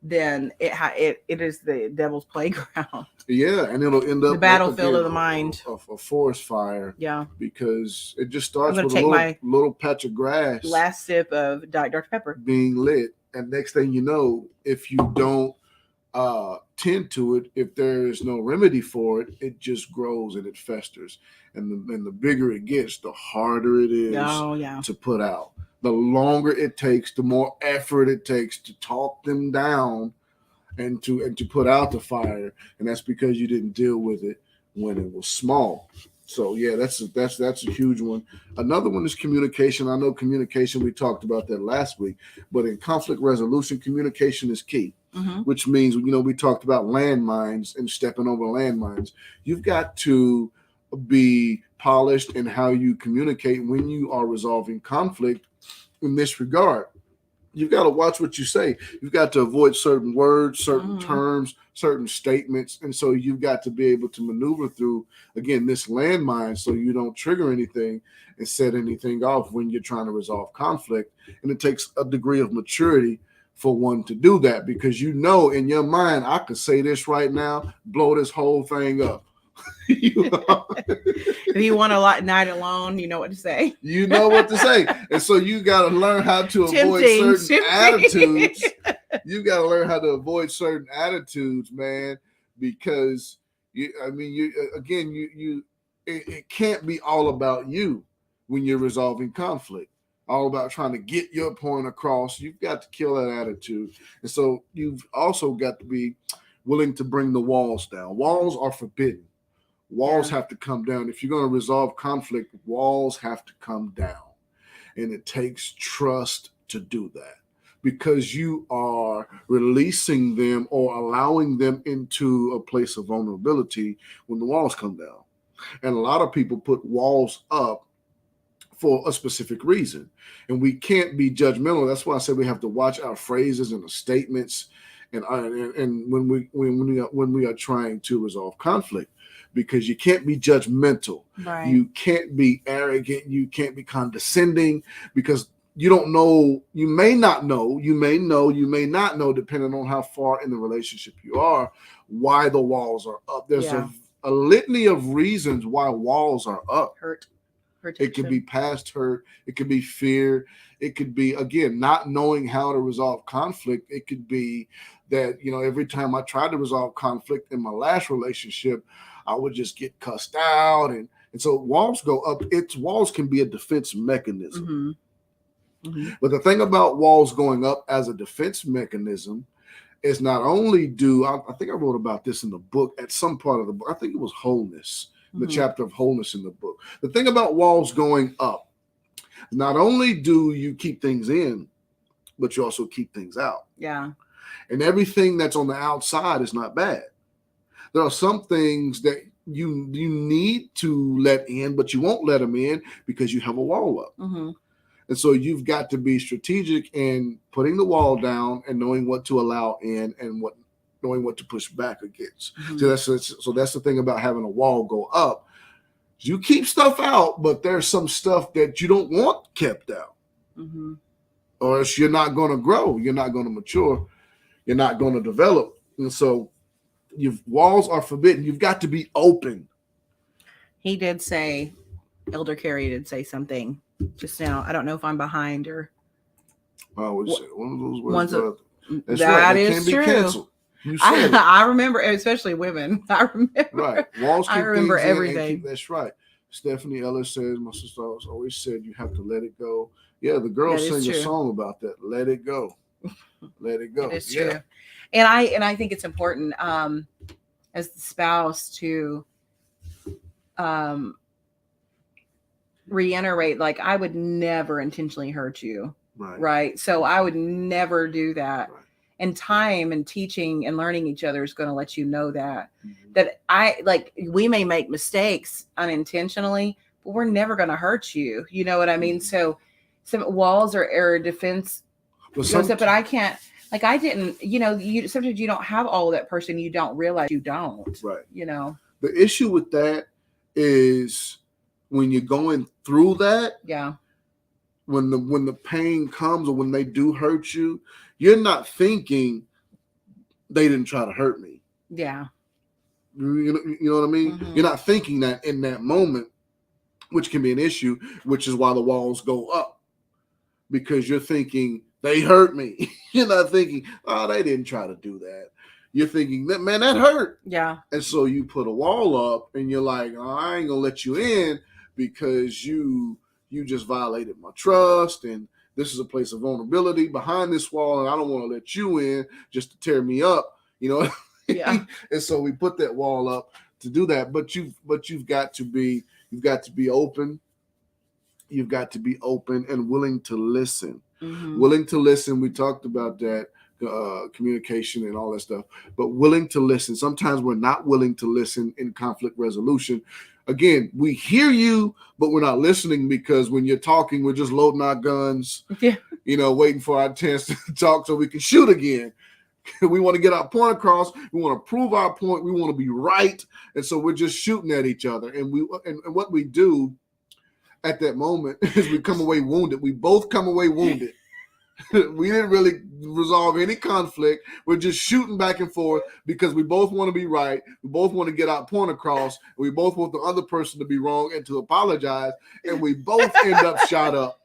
then it is the devil's playground. Yeah, and it'll end up the battlefield of the mind. A forest fire. Yeah, because it just starts with a little patch of grass. Last sip of Dr. Pepper being lit, and next thing you know, if you don't tend to it, if there is no remedy for it, it just grows and it festers. And the bigger it gets, the harder it is to put out. The longer it takes, the more effort it takes to talk them down and to put out the fire. And that's because you didn't deal with it when it was small. So yeah, that's a huge one. Another one is communication. I know communication, we talked about that last week, but in conflict resolution, communication is key. Which means, we talked about landmines and stepping over landmines. You've got to be polished in how you communicate when you are resolving conflict in this regard. You've got to watch what you say. You've got to avoid certain words, certain terms, certain statements. And so you've got to be able to maneuver through, again, this landmine, so you don't trigger anything and set anything off when you're trying to resolve conflict. And it takes a degree of maturity for one to do that, because in your mind, I could say this right now, blow this whole thing up. If you want a night alone, you know what to say. You know what to say. And so you got to learn how to avoid certain attitudes. You got to learn how to avoid certain attitudes, man, because it can't be all about you when you're resolving conflict. All about trying to get your point across. You've got to kill that attitude. And so you've also got to be willing to bring the walls down. Walls are forbidden. Walls Yeah. have to come down. If you're going to resolve conflict, walls have to come down. And it takes trust to do that, because you are releasing them or allowing them into a place of vulnerability when the walls come down. And a lot of people put walls up for a specific reason, and we can't be judgmental. That's why I said we have to watch our phrases and the statements, and when we are trying to resolve conflict, because you can't be judgmental. Right. You can't be arrogant. You can't be condescending, because you don't know. You may not know. You may know. You may not know, depending on how far in the relationship you are, why the walls are up. There's a litany of reasons why walls are up. It could be past hurt. It could be fear. It could be, again, not knowing how to resolve conflict. It could be that, every time I tried to resolve conflict in my last relationship, I would just get cussed out. And so walls go up. Walls can be a defense mechanism. Mm-hmm. Mm-hmm. But the thing about walls going up as a defense mechanism is not only I think I wrote about this in the book at some part of the book. I think it was wholeness, the chapter of wholeness in the book. The thing about walls going up, not only do you keep things in, but you also keep things out. Yeah. And everything that's on the outside is not bad. There are some things that you need to let in, but you won't let them in because you have a wall up. Mm-hmm. And so you've got to be strategic in putting the wall down and knowing what to allow in and knowing what to push back against. Mm-hmm. So that's the thing about having a wall go up. You keep stuff out, but there's some stuff that you don't want kept out. Mm-hmm. Or else you're not going to grow. You're not going to mature. You're not going to develop. And so walls are forbidden. You've got to be open. He did say, Elder Carey did say something just now. I don't know if I'm behind or. I would say one of those words. That's right. It is true. Canceled. You said it. I remember, especially women. I remember. Right. Walls keep I remember things everything. That's right. Stephanie Ellis says, my sister always said, you have to let it go. Yeah, the girls sing a song about that. Let it go. Let it go. It's true. And I think it's important as the spouse to reiterate, like, I would never intentionally hurt you. Right. So I would never do that. Right. And time and teaching and learning each other is going to let you know that we may make mistakes unintentionally, but we're never going to hurt you. You know what I mean? So some walls are a defense goes up, but I can't, like, I didn't, sometimes you don't have all of that person. You don't realize you don't. Right. The issue with that is when you're going through that. Yeah. When the pain comes or when they do hurt you, you're not thinking they didn't try to hurt me. Yeah. You know what I mean? Mm-hmm. You're not thinking that in that moment, which can be an issue, which is why the walls go up. Because you're thinking, they hurt me. You're not thinking, oh, they didn't try to do that. You're thinking, that hurt. Yeah. And so you put a wall up and you're like, oh, I ain't going to let you in because you just violated my trust, and this is a place of vulnerability behind this wall, and I don't want to let you in just to tear me up, Yeah. And so we put that wall up to do that. But you've got to be open. You've got to be open and willing to listen. Mm-hmm. Willing to listen. We talked about that, communication and all that stuff. But willing to listen. Sometimes we're not willing to listen in conflict resolution. Again, we hear you, but we're not listening because when you're talking, we're just loading our guns, waiting for our chance to talk so we can shoot again. We want to get our point across. We want to prove our point. We want to be right. And so we're just shooting at each other. And what we do at that moment is we come away wounded. We both come away wounded. We didn't really resolve any conflict. We're just shooting back and forth because we both want to be right. We both want to get our point across. We both want the other person to be wrong and to apologize. And we both end up shot up.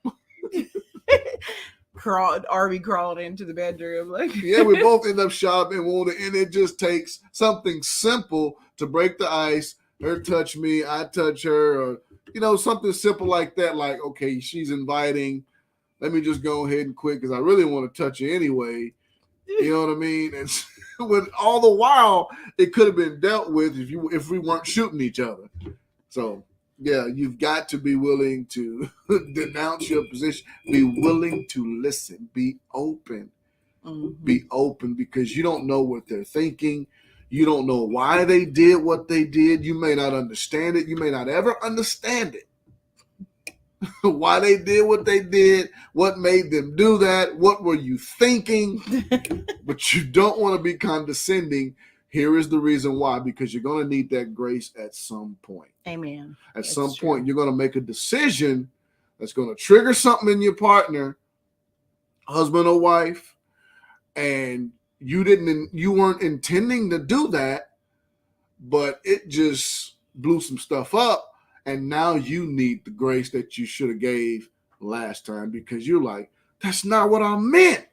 Arby crawled into the bedroom. Yeah, we both end up shot up and wounded. And it just takes something simple to break the ice. Her touch me, I touch her, or, something simple like that. Like, okay, she's inviting. Let me just go ahead and quit because I really want to touch you anyway. You know what I mean? when all the while it could have been dealt with if we weren't shooting each other. So yeah, you've got to be willing to denounce your position. Be willing to listen. Be open. Mm-hmm. Be open, because you don't know what they're thinking. You don't know why they did what they did. You may not understand it. You may not ever understand it. Why they did what they did, what made them do that, what were you thinking? But you don't want to be condescending. Here is the reason why, because you're going to need that grace at some point. Amen. At some point, you're going to make a decision that's going to trigger something in your partner, husband or wife, and you weren't intending to do that, but it just blew some stuff up. And now you need the grace that you should have gave last time, because you're like, that's not what I meant.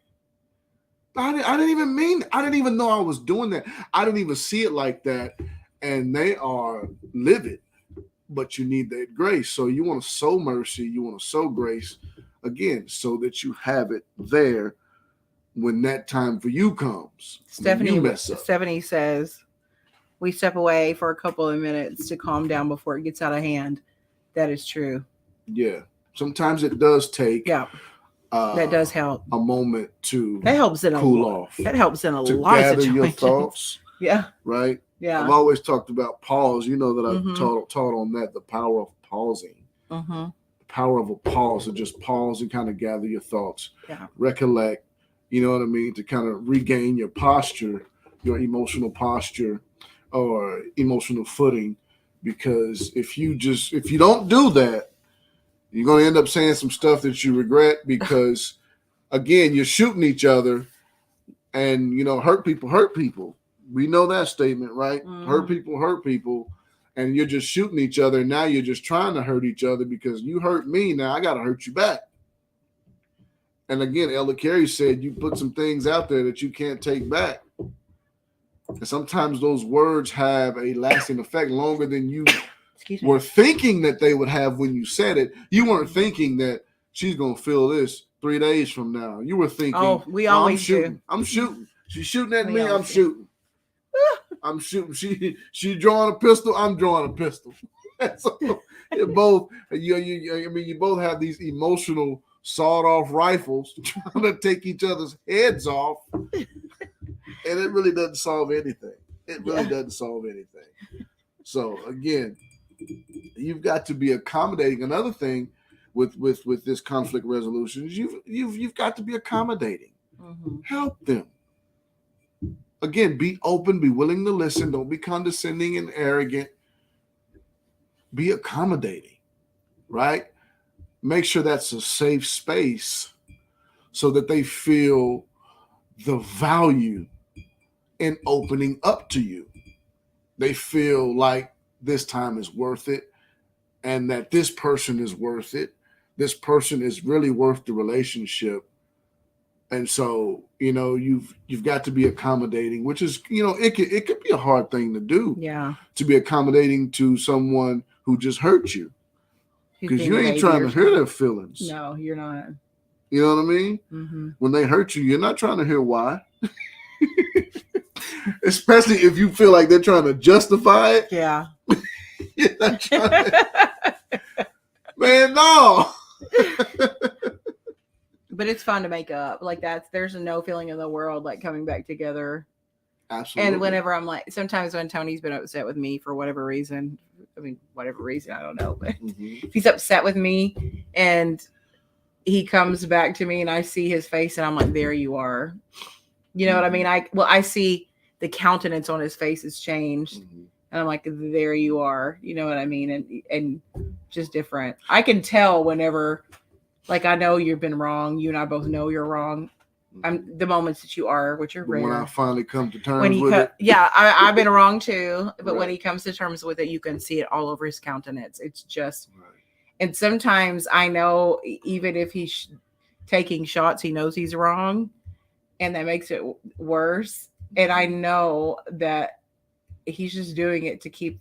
I didn't even mean it. I didn't even know I was doing that. I didn't even see it like that. And they are livid, but you need that grace. So you want to sow mercy. You want to sow grace, again, so that you have it there when that time for you comes. Stephanie says, we step away for a couple of minutes to calm down before it gets out of hand. That is true. Yeah. Sometimes it does take that does help. A moment to that helps in cool off. That helps in a to lot of gather situations. your thoughts. Yeah. Right? Yeah. I've always talked about pause. You know that I've taught on that, the power of pausing. Mm-hmm. The power of a pause, to just pause and kind of gather your thoughts. Yeah. Recollect, you know what I mean, to kind of regain your posture, your emotional posture or emotional footing. Because if you don't do that, you're going to end up saying some stuff that you regret, because again, you're shooting each other, and hurt people. We know that statement, right? Mm. Hurt people, and you're just shooting each other. Now you're just trying to hurt each other, because you hurt me, now I got to hurt you back. And again, Elder Carey said you put some things out there that you can't take back. And sometimes those words have a lasting effect longer than you were thinking that they would have when you said it. You weren't thinking that she's going to feel this 3 days from now. You were thinking, we always do. I'm shooting. She's shooting at me. I'm shooting. I'm shooting. She's drawing a pistol. I'm drawing a pistol. So you both have these emotional sawed-off rifles trying to take each other's heads off. And it really doesn't solve anything. It really doesn't solve anything. So again, you've got to be accommodating. Another thing with this conflict resolution is you've got to be accommodating. Mm-hmm. Help them. Again, be open, be willing to listen. Don't be condescending and arrogant. Be accommodating, right? Make sure that's a safe space so that they feel the value in opening up to you. They feel like this time is worth it, and that this person is worth it. This person is really worth the relationship. And so, you've got to be accommodating, which is, it could be a hard thing to do. Yeah. To be accommodating to someone who just hurt you. Because you ain't trying to hear their feelings. No, you're not. You know what I mean? Mm-hmm. When they hurt you, you're not trying to hear why. Especially if you feel like they're trying to justify it. Yeah. You're not trying to... Man, no. But it's fun to make up. Like there's no feeling in the world like coming back together. Absolutely. And whenever I'm like, sometimes when Tony's been upset with me for whatever reason, I don't know, but if he's upset with me and he comes back to me and I see his face and I'm like, there you are. You know what I mean? I see the countenance on his face has changed. And I'm like, there you are. You know what I mean? And just different. I can tell whenever, like, I know you've been wrong. You and I both know you're wrong. I'm the moments that you are, which are rare. When I finally come to terms with it. Yeah, I've been wrong too. But when he comes to terms with it, you can see it all over his countenance. It's just, and sometimes I know even if he's taking shots, he knows he's wrong. And that makes it worse. And I know that he's just doing it to keep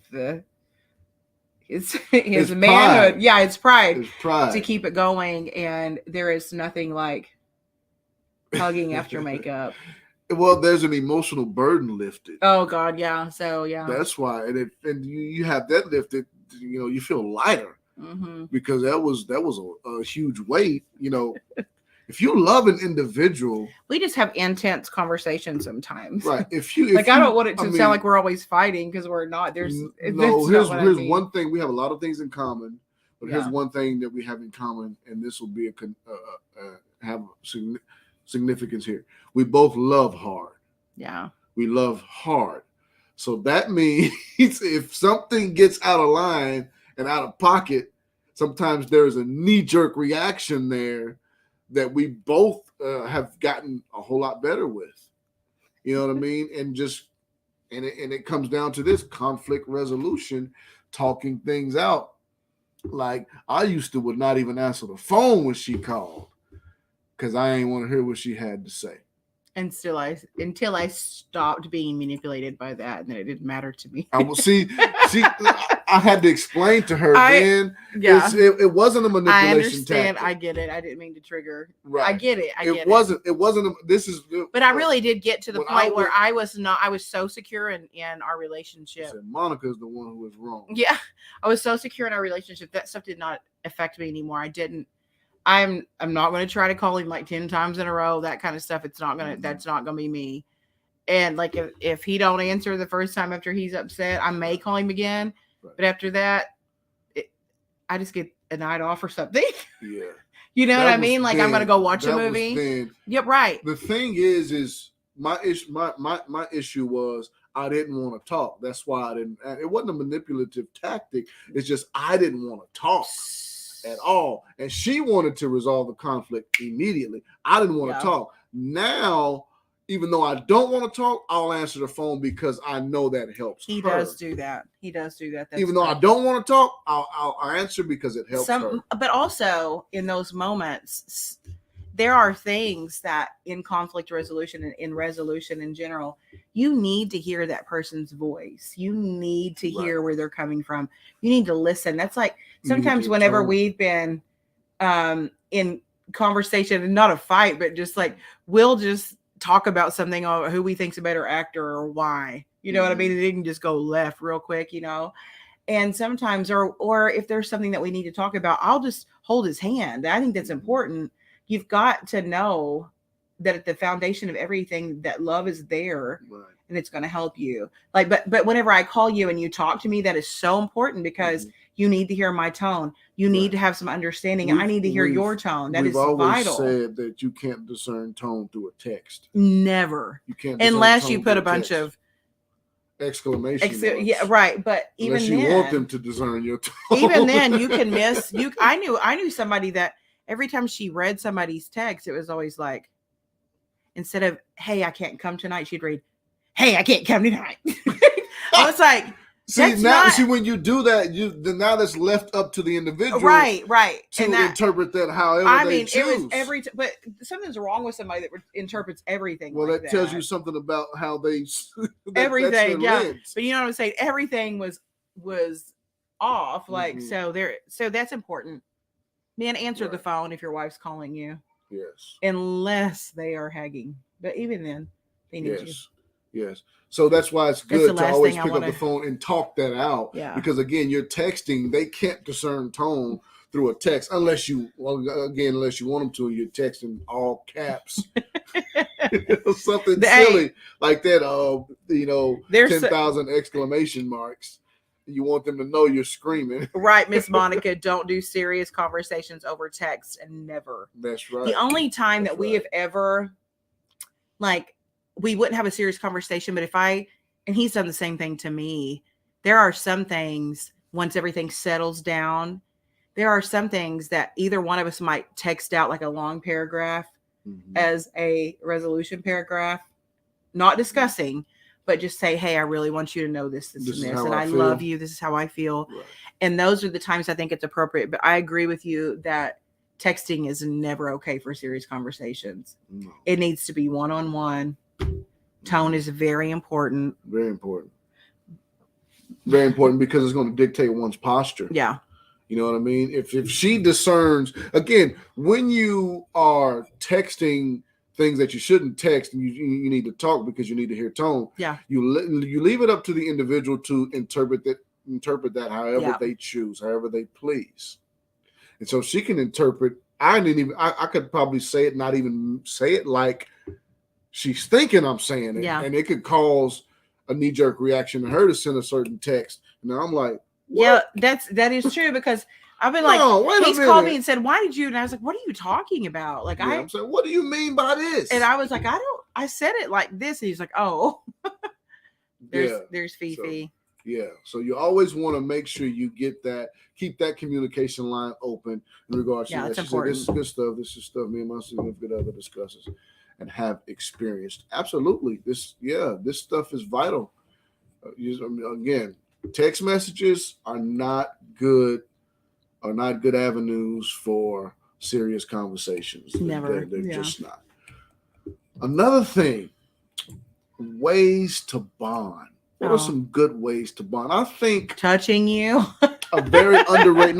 his manhood. Yeah, it's pride. It's pride. To keep it going. And there is nothing like hugging after makeup. Well, there's an emotional burden lifted. Oh God, yeah. So yeah, That's why, and you have that lifted. You feel lighter because that was a huge weight. If you love an individual, we just have intense conversations sometimes. right? If you I don't want it to sound like we're always fighting because we're not. There's no. Here's one thing: we have a lot of things in common, but here's one thing that we have in common, and this will be have significance here. We both love hard. Yeah, we love hard. So that means if something gets out of line and out of pocket, sometimes there's a knee-jerk reaction there that we both have gotten a whole lot better with. You know what I mean? And it comes down to this conflict resolution, talking things out. Like I would not even answer the phone when she called because I ain't want to hear what she had to say. And until I stopped being manipulated by that, and then it didn't matter to me. I will see. I had to explain to her then. Yeah, it wasn't a manipulation. I understand. Tactic. I get it. I didn't mean to trigger. Right. I get it. It wasn't. This is. But I really did get to the point where I was so secure in our relationship. Monica's the one who was wrong. Yeah, I was so secure in our relationship that stuff did not affect me anymore. I didn't. I'm not going to try to call him like 10 times in a row. That kind of stuff. It's not going to. That's not going to be me. And like if he don't answer the first time after he's upset, I may call him again. Right. But after that, I just get a night off or something. Yeah. You know what I mean? Like I'm going to go watch a movie. Yep. Right. The thing is my issue was I didn't want to talk. That's why I didn't. It wasn't a manipulative tactic. It's just I didn't want to talk at all. And she wanted to resolve the conflict immediately. I didn't want to talk. Now, even though I don't want to talk, I'll answer the phone because I know that helps. He does do that. That's even though I don't want to talk, I'll answer because it helps her. But also in those moments, there are things that in conflict resolution and in resolution in general, you need to hear that person's voice. You need to hear where they're coming from. You need to listen. That's like sometimes whenever we've been in conversation, and not a fight, but just like we'll just talk about something or who we think's a better actor or why. You know what I mean? It didn't just go left real quick, And sometimes, or if there's something that we need to talk about, I'll just hold his hand. I think that's important. You've got to know that at the foundation of everything, that love is there, and it's going to help you. Like, but whenever I call you and you talk to me, that is so important because you need to hear my tone. You need to have some understanding. I need to hear your tone. That is vital. We've always said that you can't discern tone through a text. Never. You can't, unless you put a bunch of exclamation marks. Yeah, right. But even unless you want them to discern your tone. Even then, you can miss. I knew somebody that every time she read somebody's text, it was always like, instead of "Hey, I can't come tonight," she'd read, "Hey, I can't come tonight." I was like, see when you do that, then now that's left up to the individual, right, to interpret that however they choose. It was but something's wrong with somebody that interprets everything. Well, like that tells you something about how they everything, But you know what I'm saying? Everything was off, like so that's important. Man, answer the phone if your wife's calling you. Yes. Unless they are hagging, but even then, they need you. Yes. So that's why it's good to always pick up the phone and talk that out. Yeah. Because again, you're texting; they can't discern tone through a text unless you want them to. You're texting all caps, something silly like that. There's 10,000 exclamation marks. You want them to know you're screaming. Right, Miss Monica, don't do serious conversations over text, and never. That's right. The only time that we have ever, we wouldn't have a serious conversation, but and he's done the same thing to me. There are some things, once everything settles down, there are some things that either one of us might text out like a long paragraph as a resolution paragraph, not discussing, but just say, "Hey, I really want you to know this and this, and I love you. This is how I feel." Right. And those are the times I think it's appropriate. But I agree with you that texting is never okay for serious conversations. No. It needs to be one-on-one. Tone is very important. Very important. Very important because it's going to dictate one's posture. Yeah. You know what I mean? If she discerns, again, when you are texting things that you shouldn't text and you need to talk because you need to hear tone. Yeah. You leave it up to the individual to interpret that however they choose, however they please. And so she can interpret. I could probably say it, not even say it like she's thinking I'm saying it. Yeah. And it could cause a knee-jerk reaction to her to send a certain text. And now I'm like, what? Yeah, that is true, because I've been like, he's called me and said, why did you? And I was like, what are you talking about? Like, I'm saying, what do you mean by this? And I was like, I said it like this. And he's like, oh, there's Fifi. So you always want to make sure you keep that communication line open in regards to that. That's important. This is good stuff. This is stuff me and my significant other discusses and have experienced. Absolutely. This stuff is vital. Again, text messages are not good avenues for serious conversations. Never. They're just not. Another thing, ways to bond. What are some good ways to bond? I think touching you. a very underrated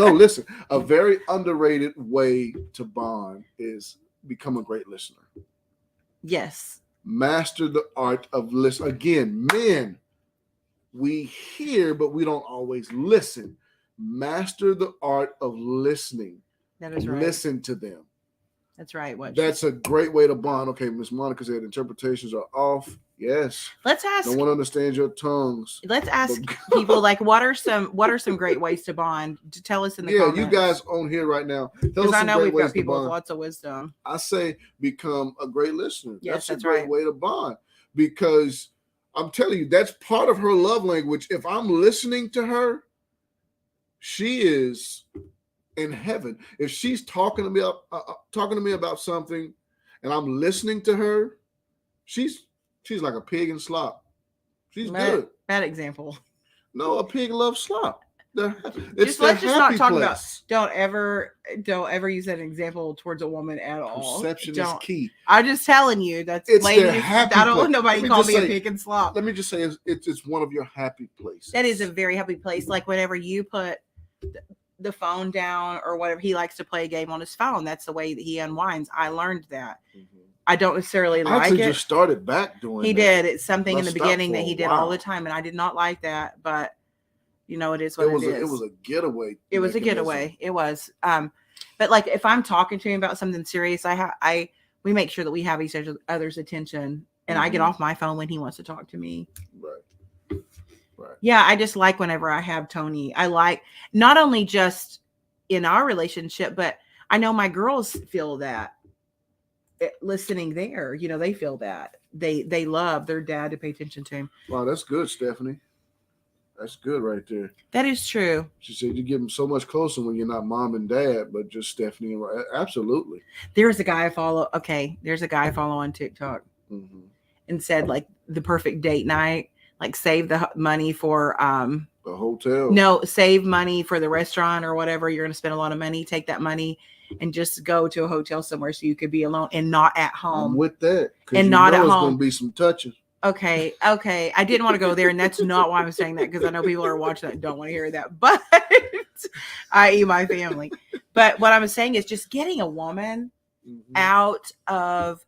way to bond is become a great listener. Yes. Master the art of listening. Again, men, we hear, but we don't always listen. Master the art of listening. That is right. Listen to them. That's right. That's a great way to bond. Okay, Miss Monica said interpretations are off. Yes. Let's ask. No one understands your tongues. Let's ask people, like, what are some great ways to bond? To tell us in the comments. Yeah, you guys on here right now. Because I know we've got people with lots of wisdom. I say become a great listener. Yes, that's a great way to bond, because I'm telling you, that's part of her love language. If I'm listening to her, she is in heaven. If she's talking to me about something, and I'm listening to her, she's like a pig in slop. She's good. Bad example. No, a pig loves slop. Let's just not talk about. Don't ever use that example towards a woman at all. Perception is key. I'm just telling you, that's ladies. I don't want nobody call me a pig and slop. Let me just say, it's one of your happy places. That is a very happy place. Like whenever you put the phone down or whatever, he likes to play a game on his phone. That's the way that he unwinds. I learned that. Mm-hmm. I don't necessarily like it. Just started back doing that. He did. It's something in the beginning that he did all the time, and I did not like that. But it is what it is. It was a getaway. It was a getaway. It was. But like if I'm talking to him about something serious, we make sure that we have each other's attention, and I get off my phone when he wants to talk to me. Right. Yeah, I just like whenever I have Tony. I like not only just in our relationship, but I know my girls feel that. Listening there, they feel that they love their dad to pay attention to him. Wow, that's good, Stephanie. That's good right there. That is true. She said you get them so much closer when you're not mom and dad, but just Stephanie. Absolutely. There's a guy I follow. Okay, there's a guy I follow on TikTok, and said like the perfect date night, like save the money for the hotel. No, save money for the restaurant or whatever. You're going to spend a lot of money. Take that money and just go to a hotel somewhere so you could be alone and not at home. I'm with that. And not at home. There's going to be some touching. Okay. I didn't want to go there, and that's not why I'm saying that, because I know people are watching that and don't want to hear that, but i.e. my family. But what I'm saying is just getting a woman out of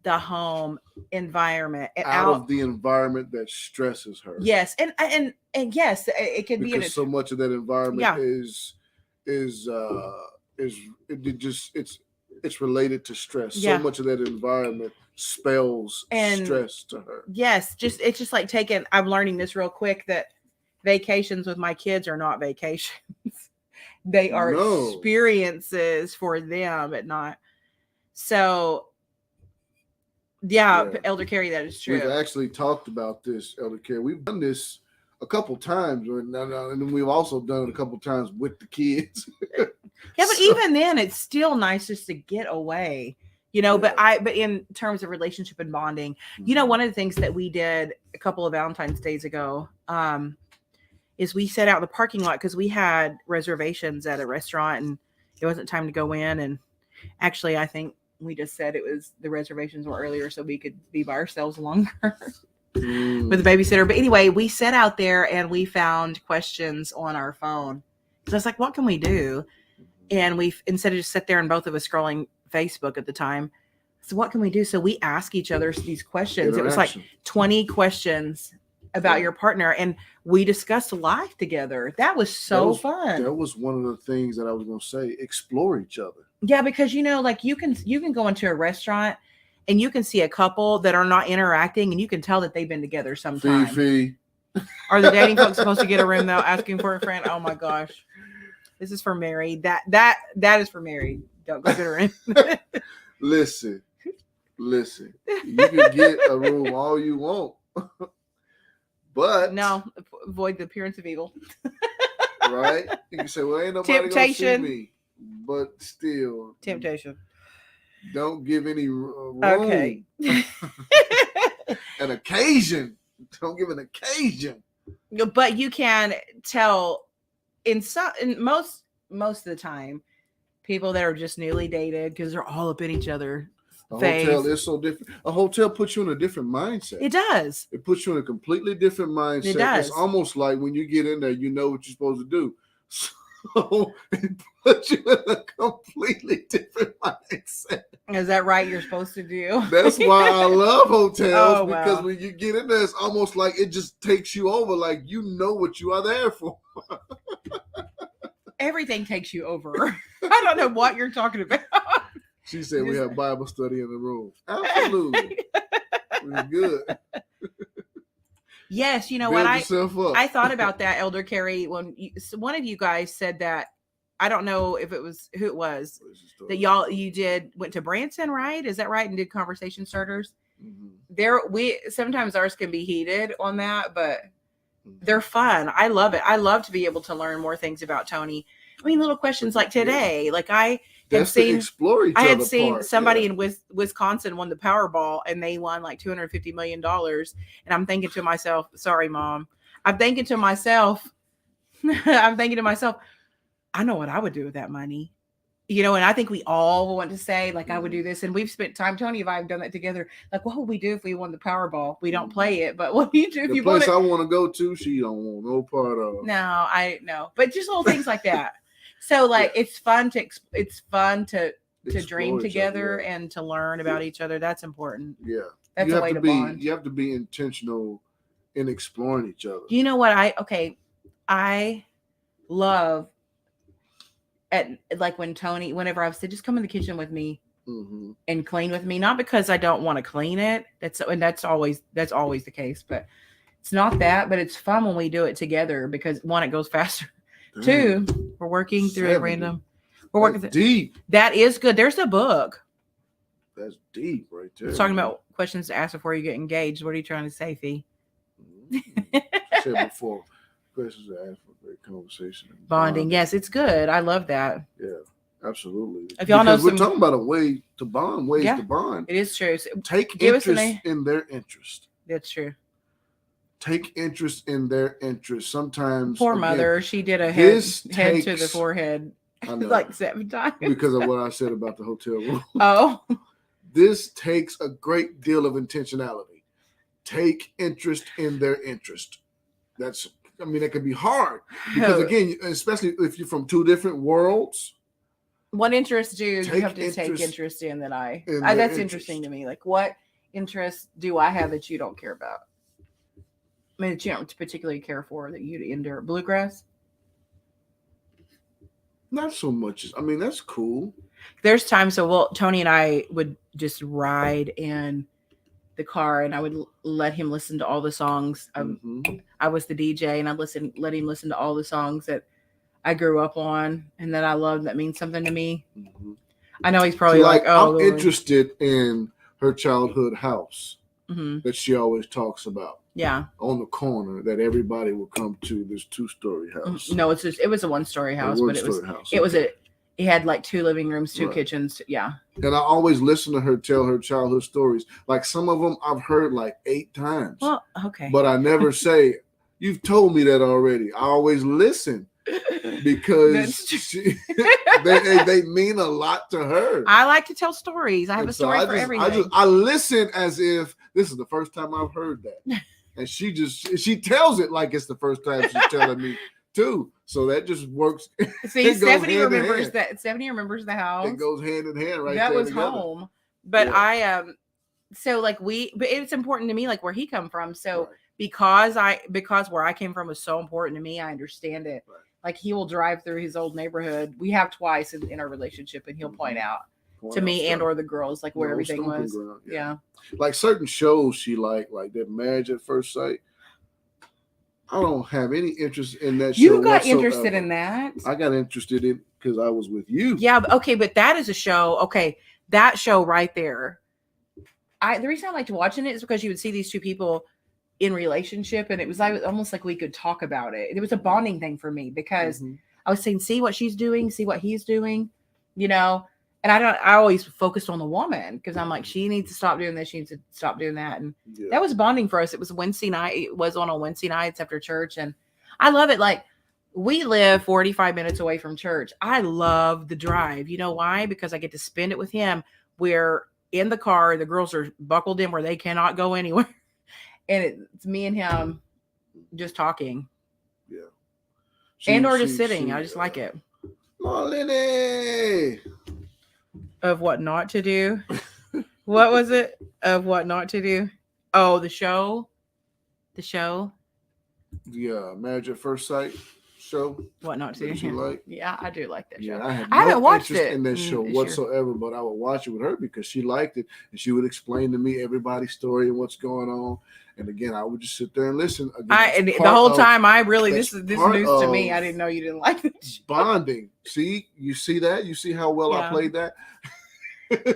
the home environment, out of the environment that stresses her. Yes, and yes, it can be because so much of that environment it's related to stress. So much of that environment spells stress to her. Yes, it's just like I'm learning this real quick, that vacations with my kids are not vacations. They are experiences for them, but not. So Elder Carrie, that is true. We've actually talked about this, Elder Carrie. We've done this a couple times, and we've also done it a couple times with the kids. But even then, it's still nice just to get away, But in terms of relationship and bonding, one of the things that we did a couple of Valentine's days ago, is we set out in the parking lot because we had reservations at a restaurant, and it wasn't time to go in. And actually, I think we just said the reservations were earlier so we could be by ourselves longer. With the babysitter. But anyway, we sat out there and we found questions on our phone. So I was like, what can we do? And we, instead of just sit there and both of us scrolling Facebook at the time, So what can we do? So we ask each other these questions. It was like Interaction. 20 questions about Yeah. your partner, and we discussed life together. That was so fun. That was one of the things that I was going to say. Explore each other. Yeah, because like you can go into a restaurant and you can see a couple that are not interacting, and you can tell that they've been together sometime. Fifi. Are the dating folks supposed to get a room though, asking for a friend? Oh my gosh. This is for married. That is for married. Don't go get her in. Listen. You can get a room all you want. But no, avoid the appearance of evil. Right? You can say, well, ain't nobody gonna see me. But still. Temptation. Don't give any room. Okay. An occasion. Don't give an occasion. But you can tell in most of the time, people that are just newly dated, because they're all up in each other. A hotel is so different. A hotel puts you in a different mindset. It does. It puts you in a completely different mindset. It does. It's almost like when you get in there, you know what you're supposed to do. So it puts you in a completely different mindset. Is that right? You're supposed to do. That's why I love hotels, Oh, because wow. when you get in there, it's almost like it just takes you over. Like you know what you are there for. Everything takes you over. I don't know what you're talking about. She said we have Bible study in the room. Absolutely. It was good. Yes, you know Build what? yourself up. I thought about that, Elder Carrie, when one of you guys said that. I don't know if it was who it was that you went to Branson, right? Is that right? And did conversation starters. Mm-hmm. Sometimes ours can be heated on that, but they're fun. I love it. I love to be able to learn more things about Tony. I mean, little questions like today, like I had seen somebody in Wisconsin won the Powerball, and they won like $250 million. And I'm thinking to myself, sorry, Mom. I'm thinking to myself, I know what I would do with that money. And I think we all want to say, like, I would do this. And we've spent time, Tony and I have done that together. Like, what would we do if we won the Powerball? We don't play it, but what do you do if you won it? The place I want to go to, she don't want no part of. No, I know. But just little things like that. So, like, it's fun to dream together and to learn about each other. That's important. Yeah. That's a way to bond. You have to be intentional in exploring each other. You know what? I love like when Tony, whenever I've said, just come in the kitchen with me and clean with me, not because I don't want to clean it. That's always the case, but it's not that, but it's fun when we do it together because one, it goes faster. Damn. 2, we're working through a random. We're working deep. That is good. There's a book. That's deep right there. It's talking about questions to ask before you get engaged. What are you trying to say, Fee? I said before, questions to ask for great conversation. Bonding. Yes, it's good. I love that. Yeah, absolutely. If y'all know, we're talking about a way to bond, to bond. It is true. So take interest in their interest. That's true. Take interest in their interest. Sometimes, poor mother, she did a head to the forehead like 7 times because of what I said about the hotel room. Oh, this takes a great deal of intentionality. Take interest in their interest. That can be hard because again, especially if you're from 2 different worlds. What interest do you have to take interest in that that's interesting to me. Like, what interest do I have that you don't care about? I mean, that you don't particularly care for, that you'd endure. Bluegrass? Not so much. That's cool. There's times, Tony and I would just ride in the car, and I would let him listen to all the songs. I was the DJ, and I'd let him listen to all the songs that I grew up on and that I love, that means something to me. Mm-hmm. I know he's probably I'm interested in her childhood house that she always talks about. Yeah. On the corner that everybody will come to, this 2-story house. No, it was a 1-story house, but it had like 2 living rooms, 2 kitchens. Yeah. And I always listen to her tell her childhood stories. Like some of them I've heard like 8 times. Well, okay. But I never say, you've told me that already. I always listen because they mean a lot to her. I like to tell stories. I have a story for everything. I listen as if this is the first time I've heard that. And she tells it like it's the first time she's telling me too. So that just works. See, Stephanie remembers that. Stephanie remembers the house. It goes hand in hand, right? That there was together. home. But Yeah. So like but it's important to me, like where he come from. So Right. because where I came from was so important to me, I understand it. Right. Like he will drive through his old neighborhood. We have twice in our relationship, and he'll point out to me and or the girls like where everything was. Ground, yeah. Like certain shows she like that Marriage at First Sight. I don't have any interest in that show. You got whatsoever. interested in that. I got interested in because I was with you. Yeah, okay, but that is a show. Okay, that show right there. The reason I liked watching it is because you would see these two people in relationship, and it was like almost like we could talk about it. It was a bonding thing for me because I was saying, see what she's doing, see what he's doing, you know. And I always focused on the woman because I'm like, she needs to stop doing this, she needs to stop doing that, and that was bonding for us. It was Wednesday night. It was on Wednesday nights after church, and I love it. Like we live 45 minutes away from church. I love the drive. You know why? Because I get to spend it with him. We're in the car. The girls are buckled in where they cannot go anywhere. And it's me and him just talking. Yeah. Or just sitting. I just like it. Marlene! Of what not to do. What was it? Of what not to do? Oh, the show. The show. Yeah, Marriage at First Sight show. What not to do? Like? Yeah, I do like that show. I haven't watched it in that show whatsoever, but I would watch it with her because she liked it, and she would explain to me everybody's story and what's going on. And again, I would just sit there and listen. Again, the whole time, this is news to me. I didn't know you didn't like this. Bonding. See, you see that? You see how well I played that?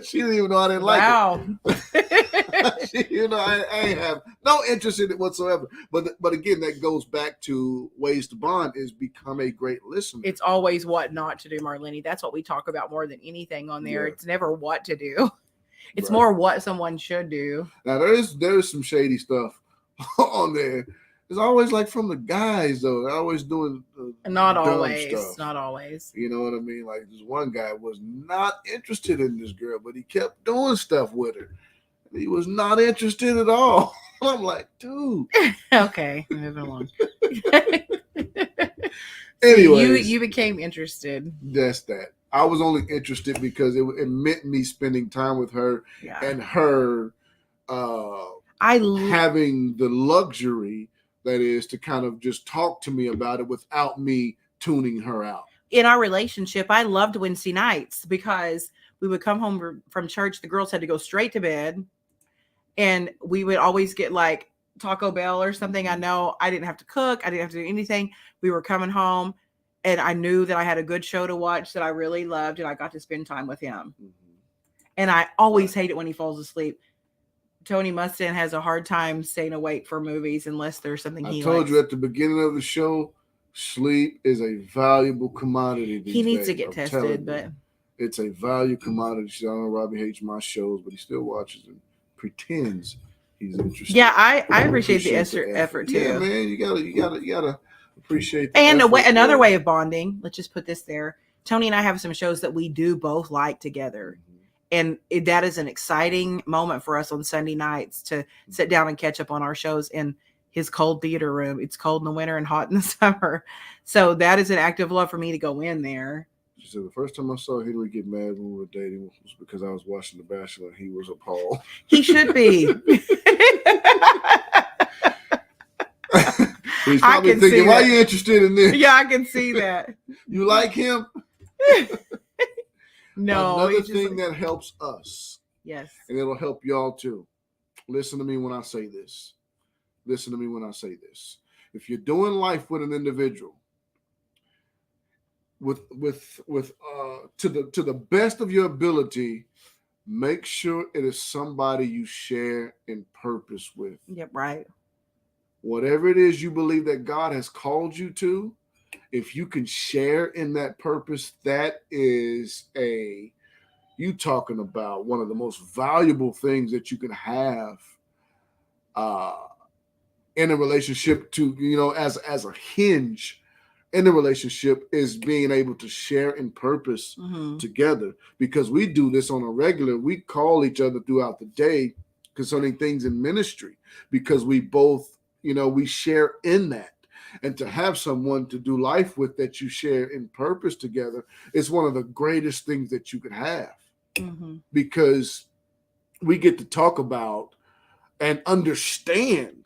She didn't even know I didn't like it. I ain't have no interest in it whatsoever. But again, that goes back to ways to bond is become a great listener. It's always what not to do, Marlene. That's what we talk about more than anything on there. Yeah. It's never what to do. It's more what someone should do. Now there is some shady stuff on there. It's always like from the guys though. They're always doing not always stuff. Not always. You know what I mean? Like this one guy was not interested in this girl, but he kept doing stuff with her. He was not interested at all. I'm like, dude. Okay, moving along. Anyway, you became interested. That's that. I was only interested because it meant me spending time with her and her having the luxury that is to kind of just talk to me about it without me tuning her out. In our relationship, I loved Wednesday nights because we would come home from church. The girls had to go straight to bed, and we would always get like Taco Bell or something. I know I didn't have to cook. I didn't have to do anything. We were coming home, and I knew that I had a good show to watch that I really loved, and I got to spend time with him. And I always hate it when he falls asleep. Tony Mustang has a hard time staying awake for movies unless there's something he likes. I told you at the beginning of the show, sleep is a valuable commodity. He needs to get tested, but it's a value commodity. I don't know, Robbie hates my shows, but he still watches and pretends he's interested. Yeah, I appreciate the effort too. Yeah, man, you gotta appreciate. And another way of bonding. Let's just put this there. Tony and I have some shows that we do both like together. And that is an exciting moment for us on Sunday nights to sit down and catch up on our shows in his cold theater room. It's cold in the winter and hot in the summer. So that is an act of love for me to go in there. She said the first time I saw Hillary get mad when we were dating was because I was watching The Bachelor and he was appalled. He should be. He's probably thinking, why are you interested in this? Yeah, I can see that. You like him? No. Another thing that helps us. Yes. And it'll help y'all too. Listen to me when I say this. Listen to me when I say this. If you're doing life with an individual, to the best of your ability, make sure it is somebody you share in purpose with. Yep, right. Whatever it is you believe that God has called you to, if you can share in that purpose, that is you talking about one of the most valuable things that you can have in a relationship as a hinge in the relationship is being able to share in purpose together, because we do this on a regular. We call each other throughout the day concerning things in ministry because we both, we share in that. And to have someone to do life with that you share in purpose together is one of the greatest things that you could have, because we get to talk about and understand.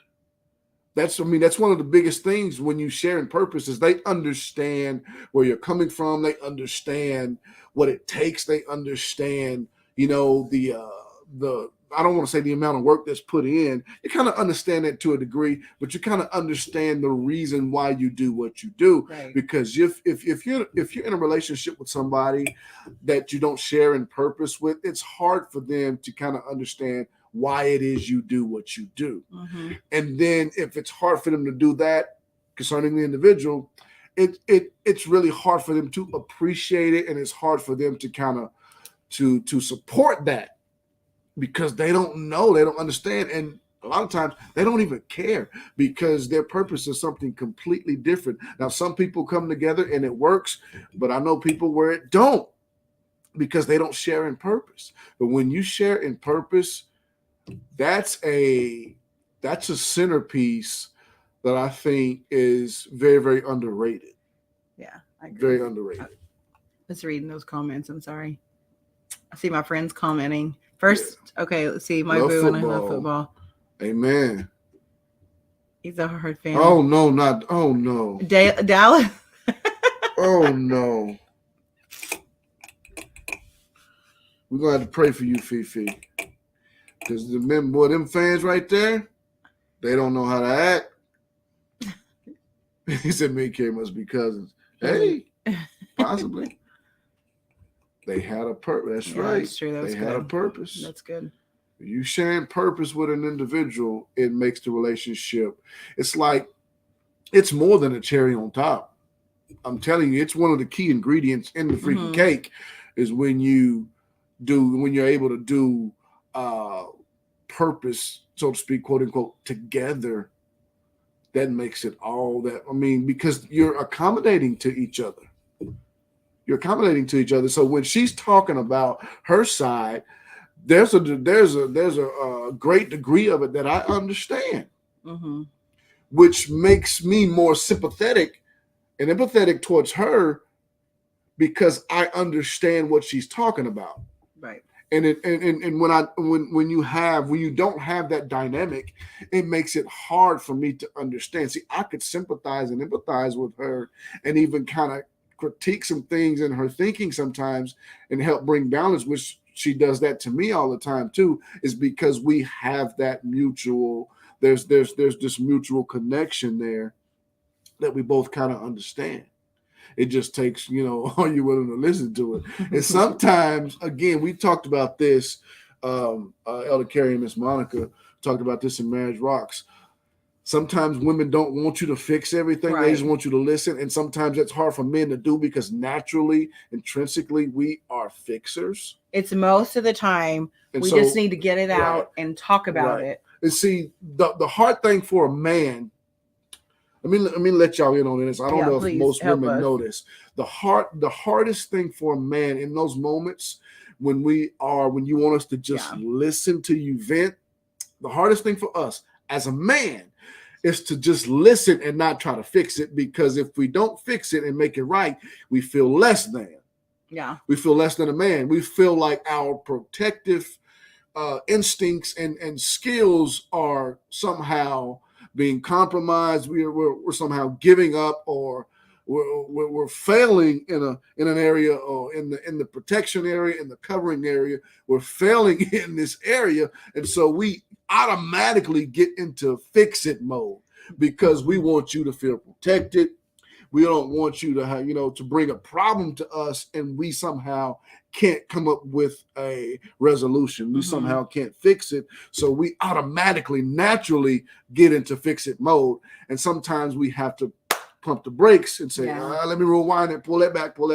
That's one of the biggest things when you share in purpose is they understand where you're coming from. They understand what it takes. They understand, the I don't want to say the amount of work that's put in. You kind of understand that to a degree, but you kind of understand the reason why you do what you do. Right. Because if you're in a relationship with somebody that you don't share in purpose with, it's hard for them to kind of understand why it is you do what you do. Mm-hmm. And then if it's hard for them to do that concerning the individual, it's really hard for them to appreciate it, and it's hard for them to kind of to support that because they don't know, they don't understand, and a lot of times they don't even care because their purpose is something completely different. Now, some people come together and it works, but I know people where it don't because they don't share in purpose. But when you share in purpose, that's a centerpiece that I think is very, very underrated. Yeah, I agree. Very underrated. Let's read those comments. I'm sorry. I see my friends commenting. First, okay, let's see. My boo and I love football. Amen. He's a hard fan. Oh no, not oh no. Dallas. Oh no. We're gonna have to pray for you, Fifi. Because them fans right there, they don't know how to act. He said me and Carrie must be cousins. Hey, possibly. They had a purpose. That's right. That's true. They had a purpose. That's good. You sharing purpose with an individual, it makes the relationship. It's like it's more than a cherry on top. I'm telling you, it's one of the key ingredients in the freaking cake is when you're able to do purpose, so to speak, quote unquote, together. That makes it all that. I mean, because you're accommodating to each other. You're accommodating to each other. So when she's talking about her side, there's a great degree of it that I understand, which makes me more sympathetic and empathetic towards her because I understand what she's talking about. Right. And when you don't have that dynamic, it makes it hard for me to understand. See, I could sympathize and empathize with her and even kind of critique some things in her thinking sometimes and help bring balance, which she does that to me all the time too, is because we have that mutual, there's this mutual connection there that we both kind of understand. It just takes, are you willing to listen to it? And sometimes, again, we talked about this, Elder Carrie and Miss Monica talked about this in Marriage Rocks. Sometimes women don't want you to fix everything. Right. They just want you to listen. And sometimes it's hard for men to do because naturally, intrinsically, we are fixers. It's most of the time. We just need to get it out and talk about it. And see, the hard thing for a man, let me let y'all in on this. I don't know if most women know this. The hardest thing for a man in those moments when you want us to just listen to you vent, the hardest thing for us as a man is to just listen and not try to fix it, because if we don't fix it and make it right, we feel less than. Yeah. We feel less than a man. We feel like our protective instincts and skills are somehow being compromised. We're somehow giving up, or we're failing in an area, or in the protection area, in the covering area. We're failing in this area, and so we automatically get into fix it mode because we want you to feel protected. We don't want you to have, to bring a problem to us, and we somehow can't come up with a resolution. We somehow can't fix it. So we automatically, naturally get into fix it mode. And sometimes we have to pump the brakes and say, let me rewind it, pull that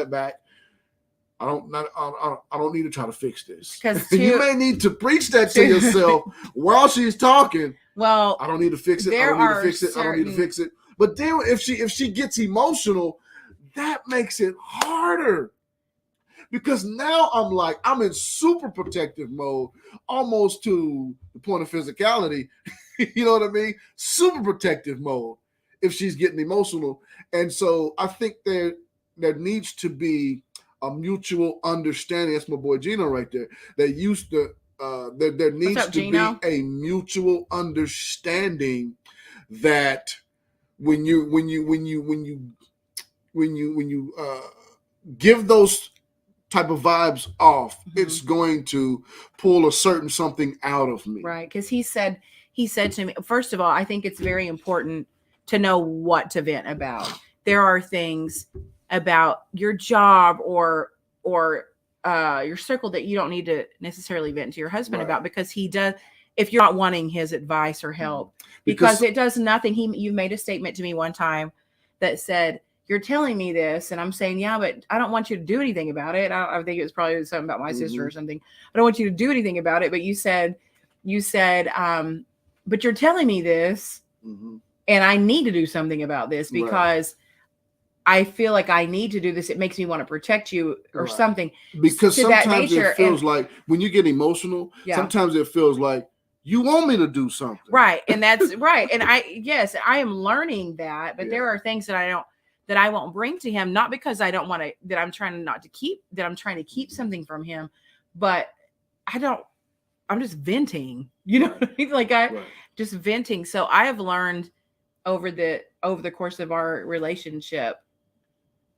back. I don't need to try to fix this. Because you may need to preach that to yourself while she's talking. Well, I don't need to fix it. I don't need to fix it. I don't need to fix it. But then if she gets emotional, that makes it harder. Because now I'm in super protective mode, almost to the point of physicality. You know what I mean? Super protective mode if she's getting emotional. And so I think there needs to be a mutual understanding. That's my boy Gino right there. That there needs up, to Gino? be a mutual understanding that when you give those type of vibes off, it's going to pull a certain something out of me. Right. Because he said to me, first of all, I think it's very important to know what to vent about. There are things about your job or your circle that you don't need to necessarily vent to your husband about, because he does, if you're not wanting his advice or help, because it does nothing. You made a statement to me one time that said, you're telling me this, and I'm saying, yeah, but I don't want you to do anything about it. I think it was probably something about my sister or something. I don't want you to do anything about it. But you said, but you're telling me this, and I need to do something about this because I feel like I need to do this. It makes me want to protect you or something. Because sometimes it feels like when you get emotional, sometimes it feels like you want me to do something. Right. And that's right. And I am learning that, but there are things that I won't bring to him, not because I don't want to, that I'm trying to keep something from him, but I'm just venting, you know, like just venting. So I have learned over the course of our relationship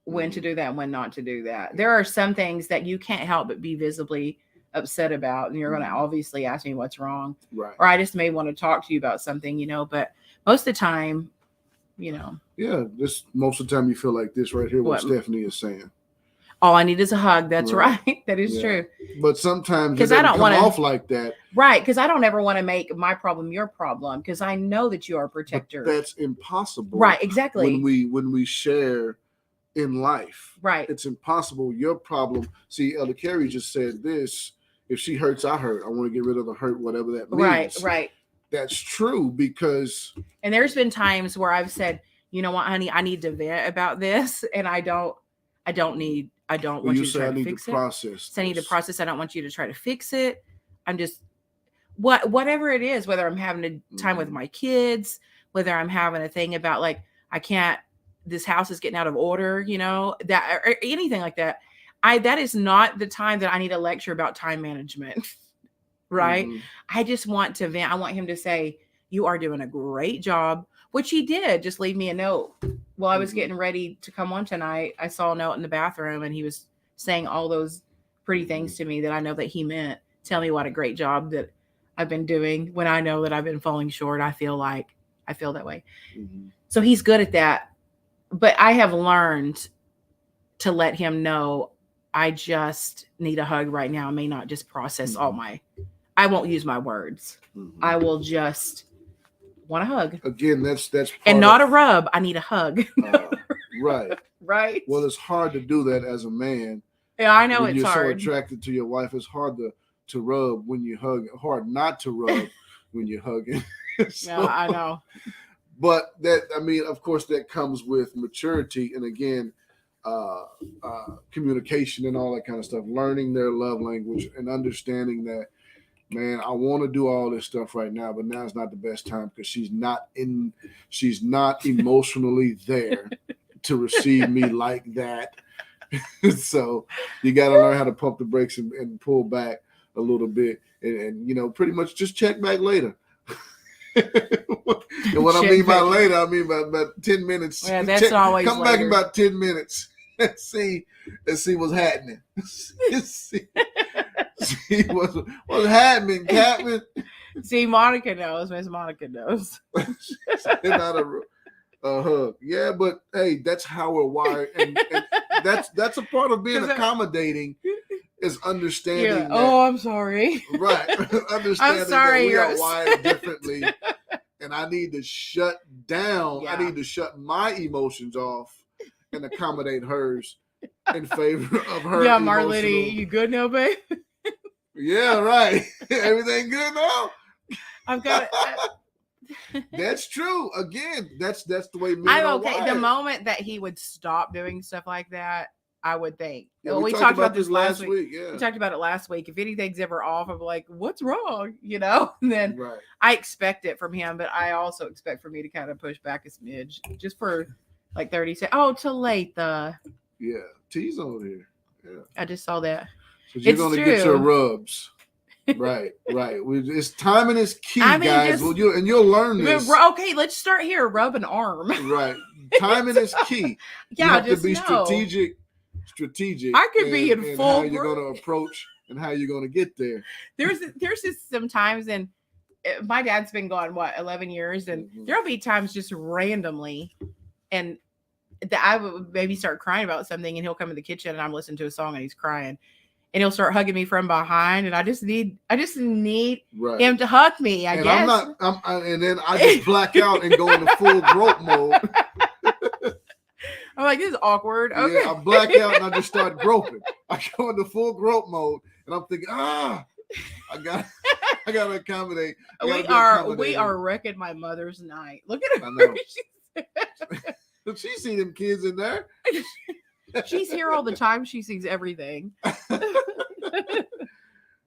when to do that and when not to do that. There are some things that you can't help but be visibly upset about, and you're going to obviously ask me what's wrong, or I just may want to talk to you about something, you know, but most of the time, you know. Yeah, this most of the time you feel like this right here, what Stephanie is saying. All I need is a hug. That's right. That is true. But sometimes it doesn't come off like that. Right, because I don't ever want to make my problem your problem, because I know that you are a protector. But that's impossible. Right, exactly. When we share in life. Right. It's impossible. Your problem. See, Elder Carrie just said this. If she hurts, I hurt. I want to get rid of the hurt, whatever that means. Right. That's true, because. And there's been times where I've said, you know what, honey, I need to vent about this, and I don't want you to try to fix it. I need to process. I don't want you to try to fix it. I'm just whatever it is, whether I'm having a time with my kids, whether I'm having a thing about like this house is getting out of order, you know, that or anything like that. That is not the time that I need a lecture about time management. Right. I just want to vent. I want him to say, you are doing a great job, which he did. Just leave me a note. While I was getting ready to come on tonight, I saw a note in the bathroom, and he was saying all those pretty things to me that I know that he meant. Tell me what a great job that I've been doing when I know that I've been falling short. I feel that way. So he's good at that. But I have learned to let him know I just need a hug right now. I may not just process I won't use my words. I will just want a hug. Again, that's and not a rub. I need a hug. Right. Right. Well, it's hard to do that as a man. Yeah, I know when it's hard. You're so attracted to your wife. It's hard to rub when you hug. Hard not to rub when you're hugging. So, yeah, I know. But of course, that comes with maturity, and again, communication and all that kind of stuff. Learning their love language and understanding that, man, I want to do all this stuff right now, but now is not the best time because she's not emotionally there to receive me like that. So you got to learn how to pump the brakes and pull back a little bit, and you know, pretty much just check back later. And what I mean by later, I mean by about 10 minutes. Yeah, that's always come later. Back in about 10 minutes. Let's see what's happening. see what's happening, Captain. See, Monica knows. Miss Monica knows. Not a hug. Yeah, but hey, that's how we're wired, and that's a part of being accommodating. Is understanding. That, oh, I'm sorry. Right. Understanding I'm sorry, that we are wired differently, and I need to shut down. Yeah. I need to shut my emotions off and accommodate hers in favor of her. Yeah, Marlene, you good now, babe? Yeah, right. Everything good now? I've got it. That's true. Again, that's the way men I'm are okay. wired. The moment that he would stop doing stuff like that, I would think. Yeah, we talked about this last week. Yeah. We talked about it last week. If anything's ever off, I'm like, what's wrong? You know? And then right. I expect it from him, but I also expect for me to kind of push back a smidge just for like 30 seconds. Oh, Talitha. Yeah. T's on here. Yeah. I just saw that. So you're going to get your rubs. Right. It's timing is key, I mean, guys. just- Well, you'll learn this. Okay, let's start here. Rub an arm. Right. Timing is key. Yeah, you have just to be know. strategic. I could be in full how you're going to approach and how you're going to get there. There's just some times, and my dad's been gone 11 years, and there'll be times just randomly, and that I would maybe start crying about something, and he'll come in the kitchen, and I'm listening to a song, and he's crying, and he'll start hugging me from behind, and I just need Right. him to hug me. I guess. And then I just black out and go into full grope mode. I'm like, this is awkward. Okay. Yeah, I black out and I just start groping. I go into full grope mode, and I'm thinking, I gotta accommodate. We are wrecking my mother's night. Look at her. I know. She see them kids in there. She's here all the time. She sees everything.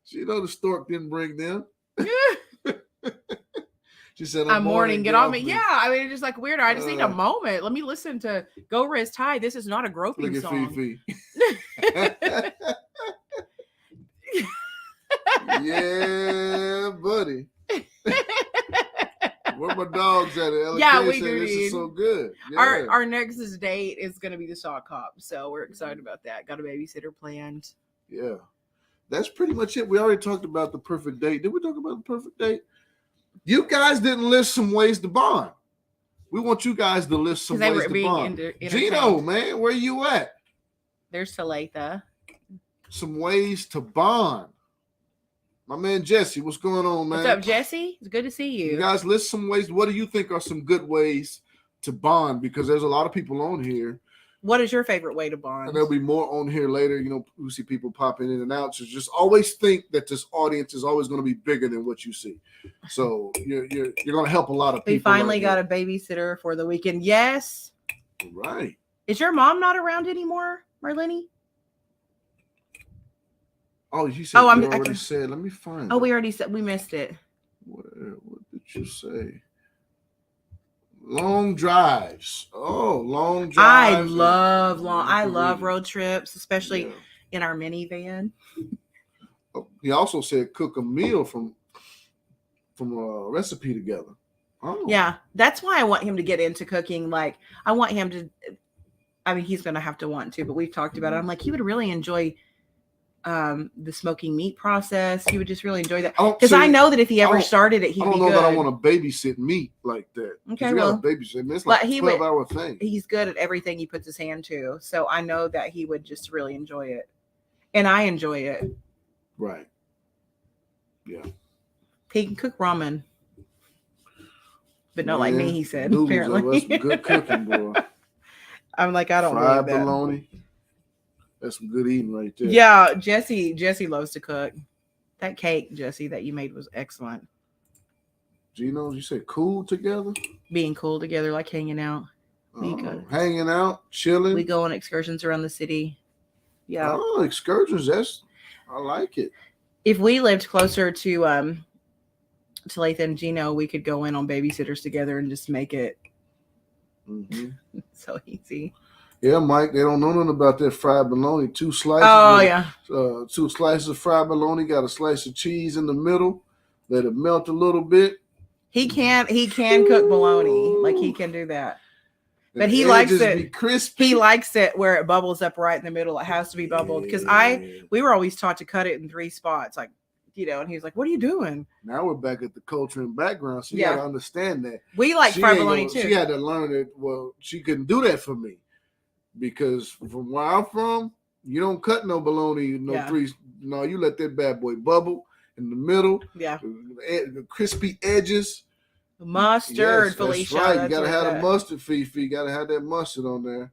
She know the stork didn't bring them. She said, I'm mourning, get on me. Yeah, I mean, it's just like weird. I just need a moment. Let me listen to Go Rest High. This is not a groping song. Fifi. Yeah, buddy. Where my dogs at? Yeah, we do. This is so good. Yeah. Our next date is going to be the sock hop, so we're excited about that. Got a babysitter planned. Yeah, that's pretty much it. We already talked about the perfect date. Did we talk about the perfect date? You guys didn't list some ways to bond. We want you guys to list some ways to bond. Gino, man, where you at? There's Talitha. Some ways to bond. My man Jesse, what's going on, man? What's up, Jesse? It's good to see you. You guys list some ways. What do you think are some good ways to bond? Because there's a lot of people on here. What is your favorite way to bond? And there'll be more on here later. You know, we see people popping in and out. So just always think that this audience is always going to be bigger than what you see. So you're going to help a lot of people. We finally got a babysitter for the weekend. Yes. Right. Is your mom not around anymore, Marlene? Oh, you said. I said. Let me find. Oh, we already said we missed it. What did you say? Long drives. Oh, long drives. I love road trips, especially in our minivan. He also said cook a meal from a recipe together. Oh. Yeah, that's why I want him to get into cooking. Like, I want him to. I mean, he's going to have to want to, but we've talked about it. I'm like, he would really enjoy the smoking meat process. He would just really enjoy that, because I know that if he ever started it, he'd be good. I don't know that I want to babysit meat like that. Okay, well, babysit. It's like a 12-hour thing. He's good at everything he puts his hand to, so I know that he would just really enjoy it, and I enjoy it. Right. Yeah. He can cook ramen, but not like me. He said apparently. That's good cooking, boy. I'm like, I don't fried believe that. bologna. That's some good eating right there. Yeah, Jesse loves to cook. That cake, Jesse, that you made was excellent. Gino, you say cool together? Being cool together, like hanging out. Hanging out, chilling. We go on excursions around the city. Yeah. Oh, excursions. I like it. If we lived closer to Lathan and Gino, we could go in on babysitters together and just make it so easy. Yeah, Mike, they don't know nothing about that fried bologna. 2 slices. Oh, yeah. 2 slices of fried bologna, got a slice of cheese in the middle. Let it melt a little bit. He can cook bologna. Like, he can do that. But he likes it. Be crispy. He likes it where it bubbles up right in the middle. It has to be bubbled. Because we were always taught to cut it in 3 spots. Like, you know, and he's like, what are you doing? Now we're back at the culture and background. So you got to understand that. We like fried bologna too. She had to learn it. Well, she couldn't do that for me. Because from where I'm from, you don't cut no bologna, 3. No, you let that bad boy bubble in the middle. Yeah. The crispy edges. Mustard, Felicia. That's right. You gotta have the mustard, Fifi. You gotta have that mustard on there.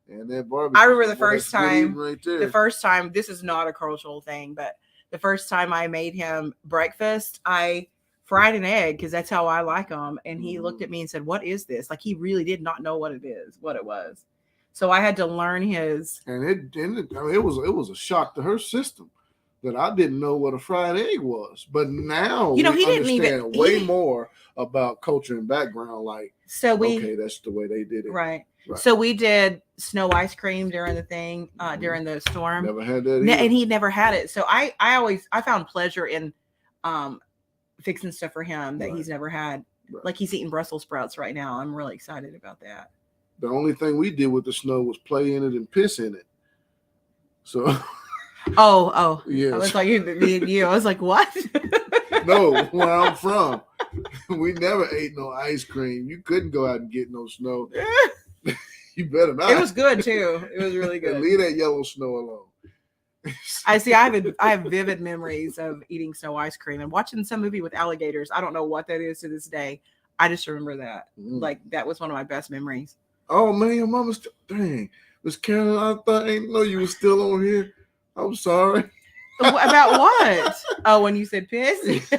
And that barbecue. I remember the first time. Right there. The first time, this is not a cultural thing, but the first time I made him breakfast, I fried an egg because that's how I like them. And he looked at me and said, "What is this?" Like, he really did not know what it was. So I had to learn his. And it was a shock to her system that I didn't know what a fried egg was. But now he didn't understand way more about culture and background. Like, okay, that's the way they did it. Right. So we did snow ice cream during the thing, during the storm. Never had that either. And he never had it. So I found pleasure in fixing stuff for him that he's never had. Right. Like he's eating Brussels sprouts right now. I'm really excited about that. The only thing we did with the snow was play in it and piss in it. So. Oh. Yes. I was like, you. I was like, what? No, where I'm from, we never ate no ice cream. You couldn't go out and get no snow. You better not. It was good too. It was really good. Leave that yellow snow alone. I have vivid memories of eating snow ice cream and watching some movie with alligators. I don't know what that is to this day. I just remember that. Like that was one of my best memories. Oh man, your mama's dang. Miss Carolyn, I didn't know you were still on here. I'm sorry. About what? Oh, when you said piss?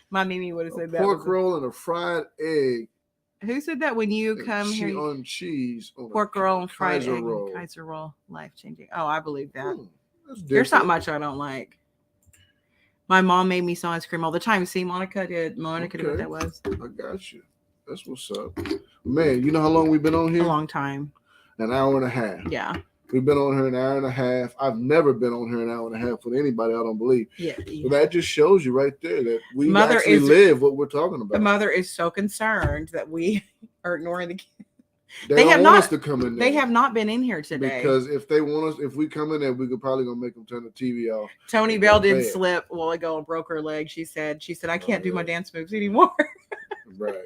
My Mimi would have said that. Pork roll and a fried egg. Who said that when you come here? On cheese. On pork roll and fried Kaiser egg. roll. Kaiser roll. Life changing. Oh, I believe that. There's not much I don't like. My mom made me some ice cream all the time. See, Monica did what that was. I got you. That's what's up. Man, you know how long we've been on here? A long time. An hour and a half. Yeah. We've been on here an hour and a half. I've never been on here an hour and a half with anybody, I don't believe. Yeah. But that just shows you right there that we live what we're talking about. The mother is so concerned that we are ignoring the kids. They don't want us to come in there. They have not been in here today. Because if they want us, if we come in there, we could probably gonna make them turn the TV off. Tony Bell did slip a while ago and broke her leg. She said, I can't do my dance moves anymore. Right.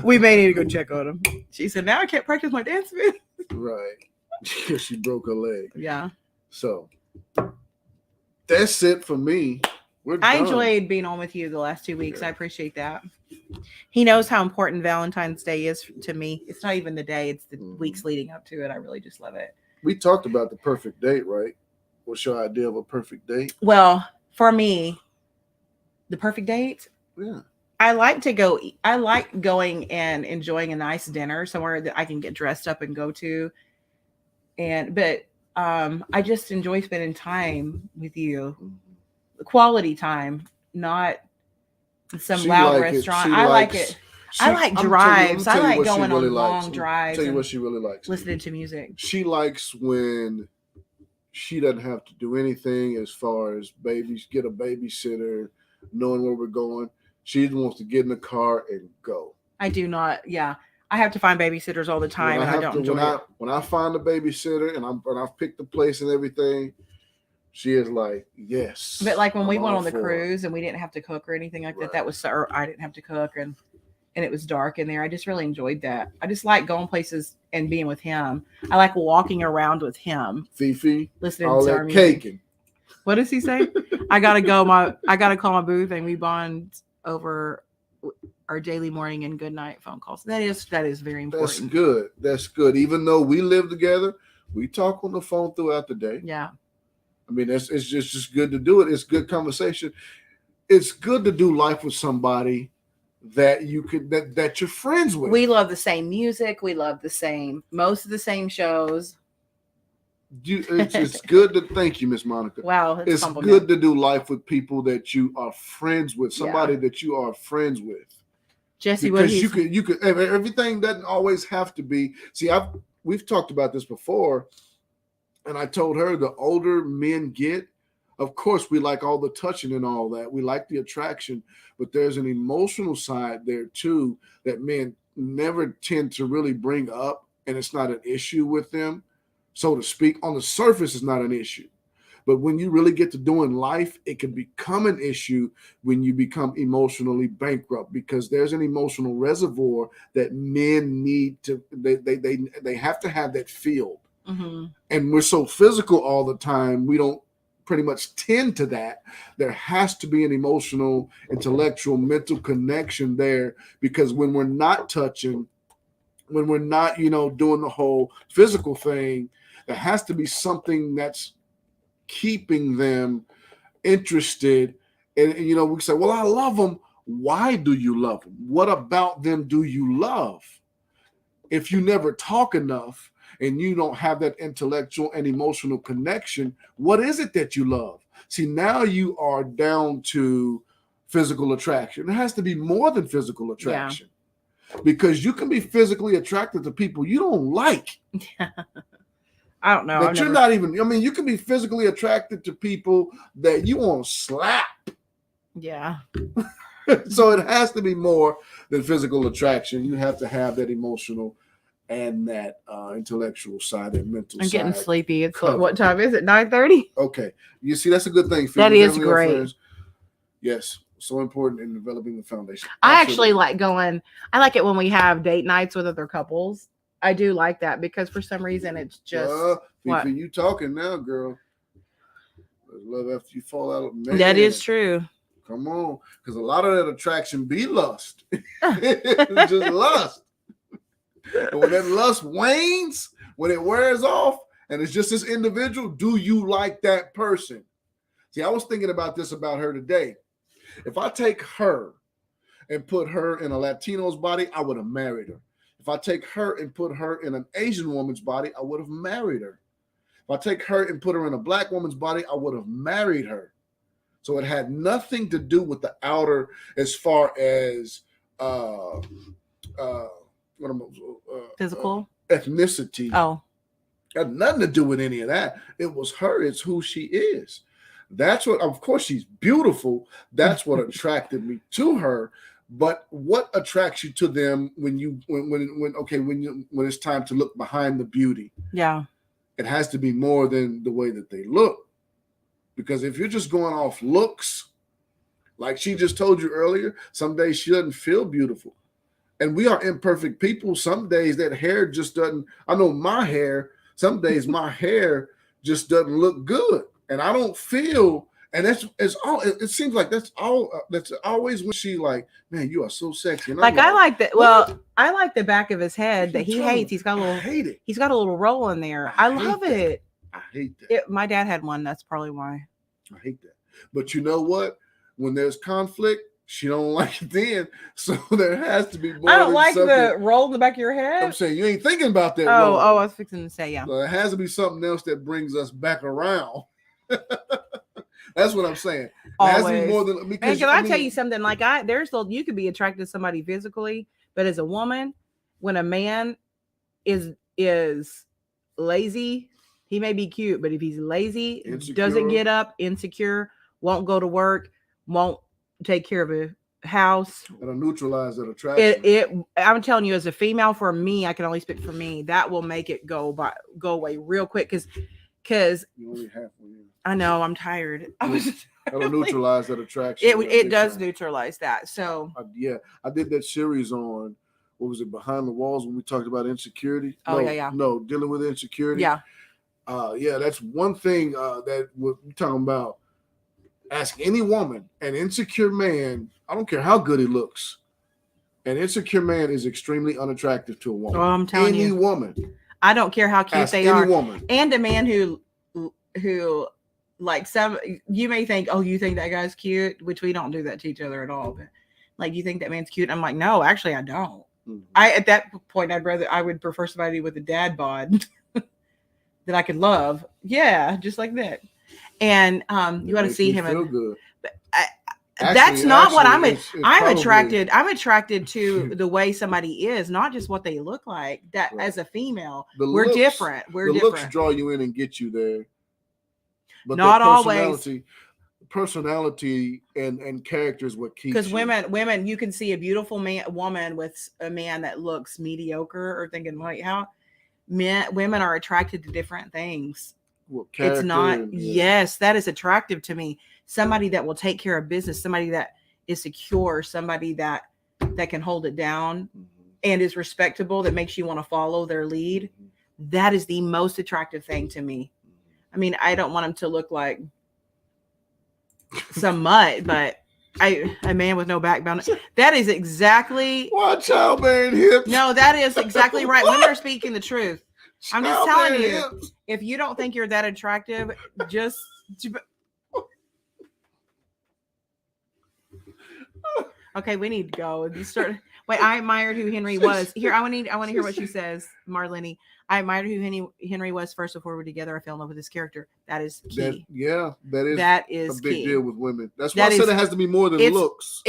We may need to go check on him. She said, now I can't practice my dance moves. Right. Because she broke her leg. Yeah. So that's it for me. I enjoyed being on with you the last 2 weeks. I appreciate that. He knows how important Valentine's Day is to me. It's not even the day, it's the weeks leading up to it. I really just love it. We talked about the perfect date, right? What's your idea of a perfect date? Well, for me, the perfect date? Yeah. I like going and enjoying a nice dinner somewhere that I can get dressed up and go to. But I just enjoy spending time with you. Quality time, not some loud restaurant. I like it. I like drives. I like going on long drives. Tell you what she really likes. Listening to music. She likes when she doesn't have to do anything as far as get a babysitter, knowing where we're going. She wants to get in the car and go. I do not. Yeah. I have to find babysitters all the time, and I don't enjoy it. When I find a babysitter and I've picked the place and everything, she is like, yes. But like when we went on the cruise and we didn't have to cook or anything like that, that was so. I didn't have to cook and it was dark in there. I just really enjoyed that. I just like going places and being with him. I like walking around with him. Fifi, listening all to that our music. caking. What does he say? I gotta call my booth and we bond over our daily morning and good night phone calls. That is very important. That's good. Even though we live together, we talk on the phone throughout the day. Yeah. I mean, it's just good to do it. It's good conversation. It's good to do life with somebody that that you're friends with. We love the same music. We love most of the same shows. It's good to thank you, Miss Monica. Wow, it's good to do life with people that you are friends with. Somebody that you are friends with. Jesse, because you could everything doesn't always have to be. See, we've talked about this before, and I told her the older men get, of course, we like all the touching and all that. We like the attraction, but there's an emotional side there too that men never tend to really bring up, and it's not an issue with them, so to speak. On the surface, it's not an issue. But when you really get to doing life, it can become an issue when you become emotionally bankrupt, because there's an emotional reservoir that men need to, they have to have that filled. Mm-hmm. And we're so physical all the time, we don't pretty much tend to that. There has to be an emotional, intellectual, mental connection there, because when we're not touching, when we're not, doing the whole physical thing, there has to be something that's keeping them interested. And we say, well, I love them. Why do you love them? What about them do you love? If you never talk enough and you don't have that intellectual and emotional connection, what is it that you love? See, now you are down to physical attraction. It has to be more than physical attraction, because you can be physically attracted to people you don't like. I don't know. That you're not even. I mean, you can be physically attracted to people that you want to slap. Yeah. So it has to be more than physical attraction. You have to have that emotional and that intellectual side, that mental I'm side. getting sleepy. It's covered. what time is it? 9:30. Okay, you see, that's a good thing. That is great. Friends. Yes, so important in developing the foundation. I actually like going. I like it when we have date nights with other couples. I do like that because for some reason it's just Fifi, you talking now, girl. Love after you fall out. Man, that is true. Come on, because a lot of that attraction be lust. It's just lust. And when that lust wanes, when it wears off, and it's just this individual, do you like that person? See, I was thinking about this about her today. If I take her and put her in a Latino's body, I would have married her. If I take her and put her in an Asian woman's body, I would have married her. If I take her and put her in a black woman's body, I would have married her. So it had nothing to do with the outer as far as physical ethnicity. Oh, it had nothing to do with any of that. It was her. It's who she is. That's what. Of course, she's beautiful. That's what attracted me to her. But what attracts you to them when it's time to look behind the beauty? Yeah, it has to be more than the way that they look. Because if you're just going off looks, like she just told you earlier, some days she doesn't feel beautiful. And we are imperfect people. Some days that hair just doesn't. I know my hair. Some days my hair just doesn't look good, and I don't feel. And it's all. It seems like that's all. That's always when she like, man, you are so sexy. And like I like that. Well, I like the back of his head that he hates. He's got a little. I hate it. He's got a little roll in there. I love it. I hate that. My dad had one. That's probably why. I hate that. But you know what? When there's conflict, she don't like it then. So there has to be more. I don't like the roll in the back of your head. I'm saying you ain't thinking about that. Oh, I was fixing to say, yeah. So there has to be something else that brings us back around. That's what I'm saying. Always. It has to be more than because. And can I tell you something? Like you could be attracted to somebody physically, but as a woman, when a man is lazy, he may be cute, but if he's lazy, insecure, doesn't get up, insecure, won't go to work, won't take care of a house, it'll neutralize that attraction. I'm telling you, as a female, for me, I can only speak for me. That will make it go away real quick because you only halfway in. I know I'm tired. It'll neutralize that attraction. It does neutralize that. So I did that series on what was it, Behind the Walls, when we talked about insecurity. No, dealing with insecurity. Yeah. That's one thing that we're talking about. Ask any woman, an insecure man, I don't care how good he looks, an insecure man is extremely unattractive to a woman. Oh, I'm telling you. Any woman. I don't care how cute they are. Any woman. And a man who like you may think, oh, you think that guy's cute, which we don't do that to each other at all. But like, you think that man's cute? I'm like, no, actually, I don't. Mm-hmm. At that point, I would prefer somebody with a dad bod that I could love. Yeah, just like that. And you got to see him. Feel good. That's not what I'm. I'm attracted to the way somebody is, not just what they look like. That right. As a female, we're different. We're different. Looks draw you in and get you there, but not always. Personality and character is what keeps. Because women, you can see a beautiful woman with a man that looks mediocre, or thinking, wait, how women are attracted to different things. Well, it's not. Yes, that is attractive to me. Somebody that will take care of business, somebody that is secure, somebody that can hold it down and is respectable, that makes you want to follow their lead. That is the most attractive thing to me. I mean, I don't want him to look like some mutt, but a man with no backbone. That is exactly. What, childbearing hips? No, that is exactly right. Women are speaking the truth. I'm just telling you, if you don't think you're that attractive, just. Okay, we need to go. Wait, I admired who Henry was. Here, I want to hear what she says, Marlene. I admired who Henry was first before we were together. I fell in love with his character. That is key. That is a big key. Deal with women. That's why I said it has to be more than looks.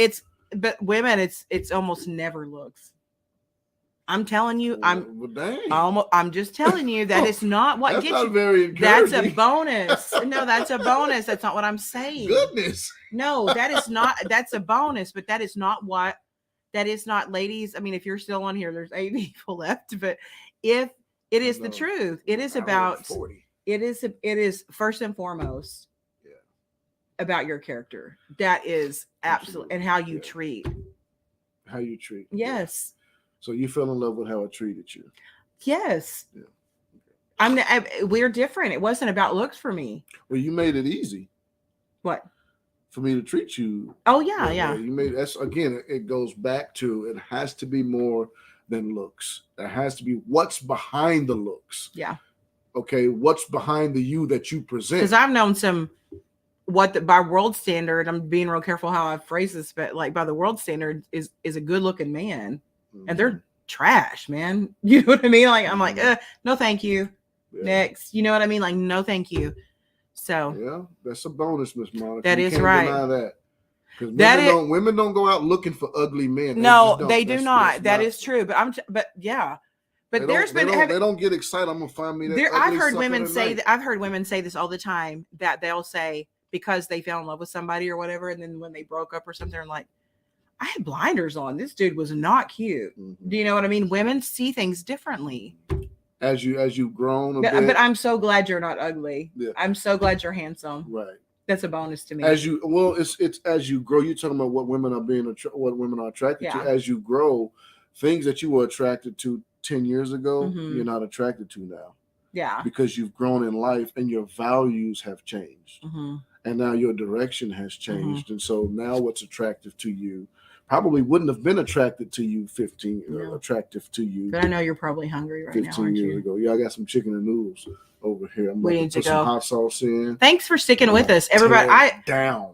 But women, it's almost never looks. I'm telling you, Well, dang. I'm just telling you that it's not what That's gets not you. very encouraging. That's a bonus. No, that's a bonus. That's not what I'm saying. Goodness. No, that is not. That's a bonus, but that is not what. That is not, ladies. I mean, if you're still on here, there's 8 people left. But if it is the truth, it is about 40. It is first and foremost about your character. That is absolutely, and how you treat. How you treat. Yes. So you fell in love with how I treated you. Yes. Yeah. We're different. It wasn't about looks for me. Well, you made it easy. What? For me to treat you. Oh yeah, yeah. You made that's again. It goes back to it has to be more than looks. There has to be what's behind the looks. Yeah. Okay, what's behind the you that you present? Because I've known some by world standard. I'm being real careful how I phrase this, but like by the world standard is a good looking man, and they're trash, man. You know what I mean? Like I'm like, no, thank you. Yeah. Next, you know what I mean? Like, no, thank you. So yeah, that's a bonus, Miss Monica. That is right. Deny that. Because women don't go out looking for ugly men. No, they do not. That is true. But yeah. But they don't get excited. I'm gonna find me that. I've heard women say that. I've heard women say this all the time, that they'll say because they fell in love with somebody or whatever, and then when they broke up or something, they're like, I had blinders on. This dude was not cute. Mm-hmm. Do you know what I mean? Women see things differently. As you've grown but I'm so glad you're not ugly. Yeah. I'm so glad you're handsome. Right. That's a bonus to me. It's as you grow. You're talking about what women are attracted to. As you grow, things that you were attracted to 10 years ago, you're not attracted to now. Yeah. Because you've grown in life and your values have changed. Mm-hmm. And now your direction has changed. Mm-hmm. And so now what's attractive to you probably wouldn't have been attracted to you attractive to you. But I know you're probably hungry right now. 15 years ago. Yeah, I got some chicken and noodles over here. I'm going to put some hot sauce in. Thanks for sticking with us, everybody.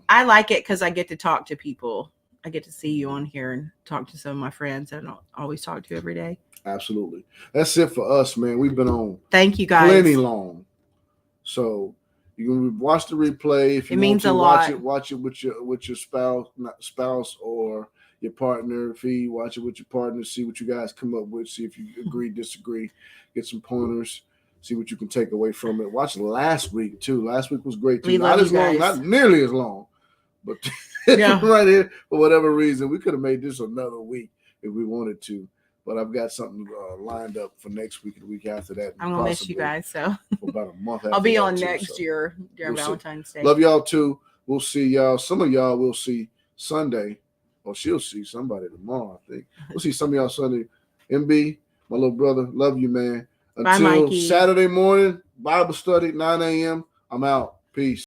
I like it because I get to talk to people. I get to see you on here and talk to some of my friends that I don't always talk to every day. Absolutely. That's it for us, man. We've been on. Thank you, guys. Plenty long. So you can watch the replay if you want to. A lot. Watch it with your spouse or your partner. Watch it with your partner. See what you guys come up with. See if you agree, disagree. Get some pointers. See what you can take away from it. Watch last week too. Last week was great too. Not as long, not nearly as long, but right here for whatever reason we could have made this another week if we wanted to. But I've got something lined up for next week and the week after that. I'm gonna miss you guys, so for about a month. I'll be on next year during Valentine's Day. Love y'all too. We'll see y'all. Some of y'all will see Sunday, or she'll see somebody tomorrow. I think we'll see some of y'all Sunday. MB, my little brother, love you, man. Until Saturday morning, Bible study, 9 a.m. I'm out. Peace.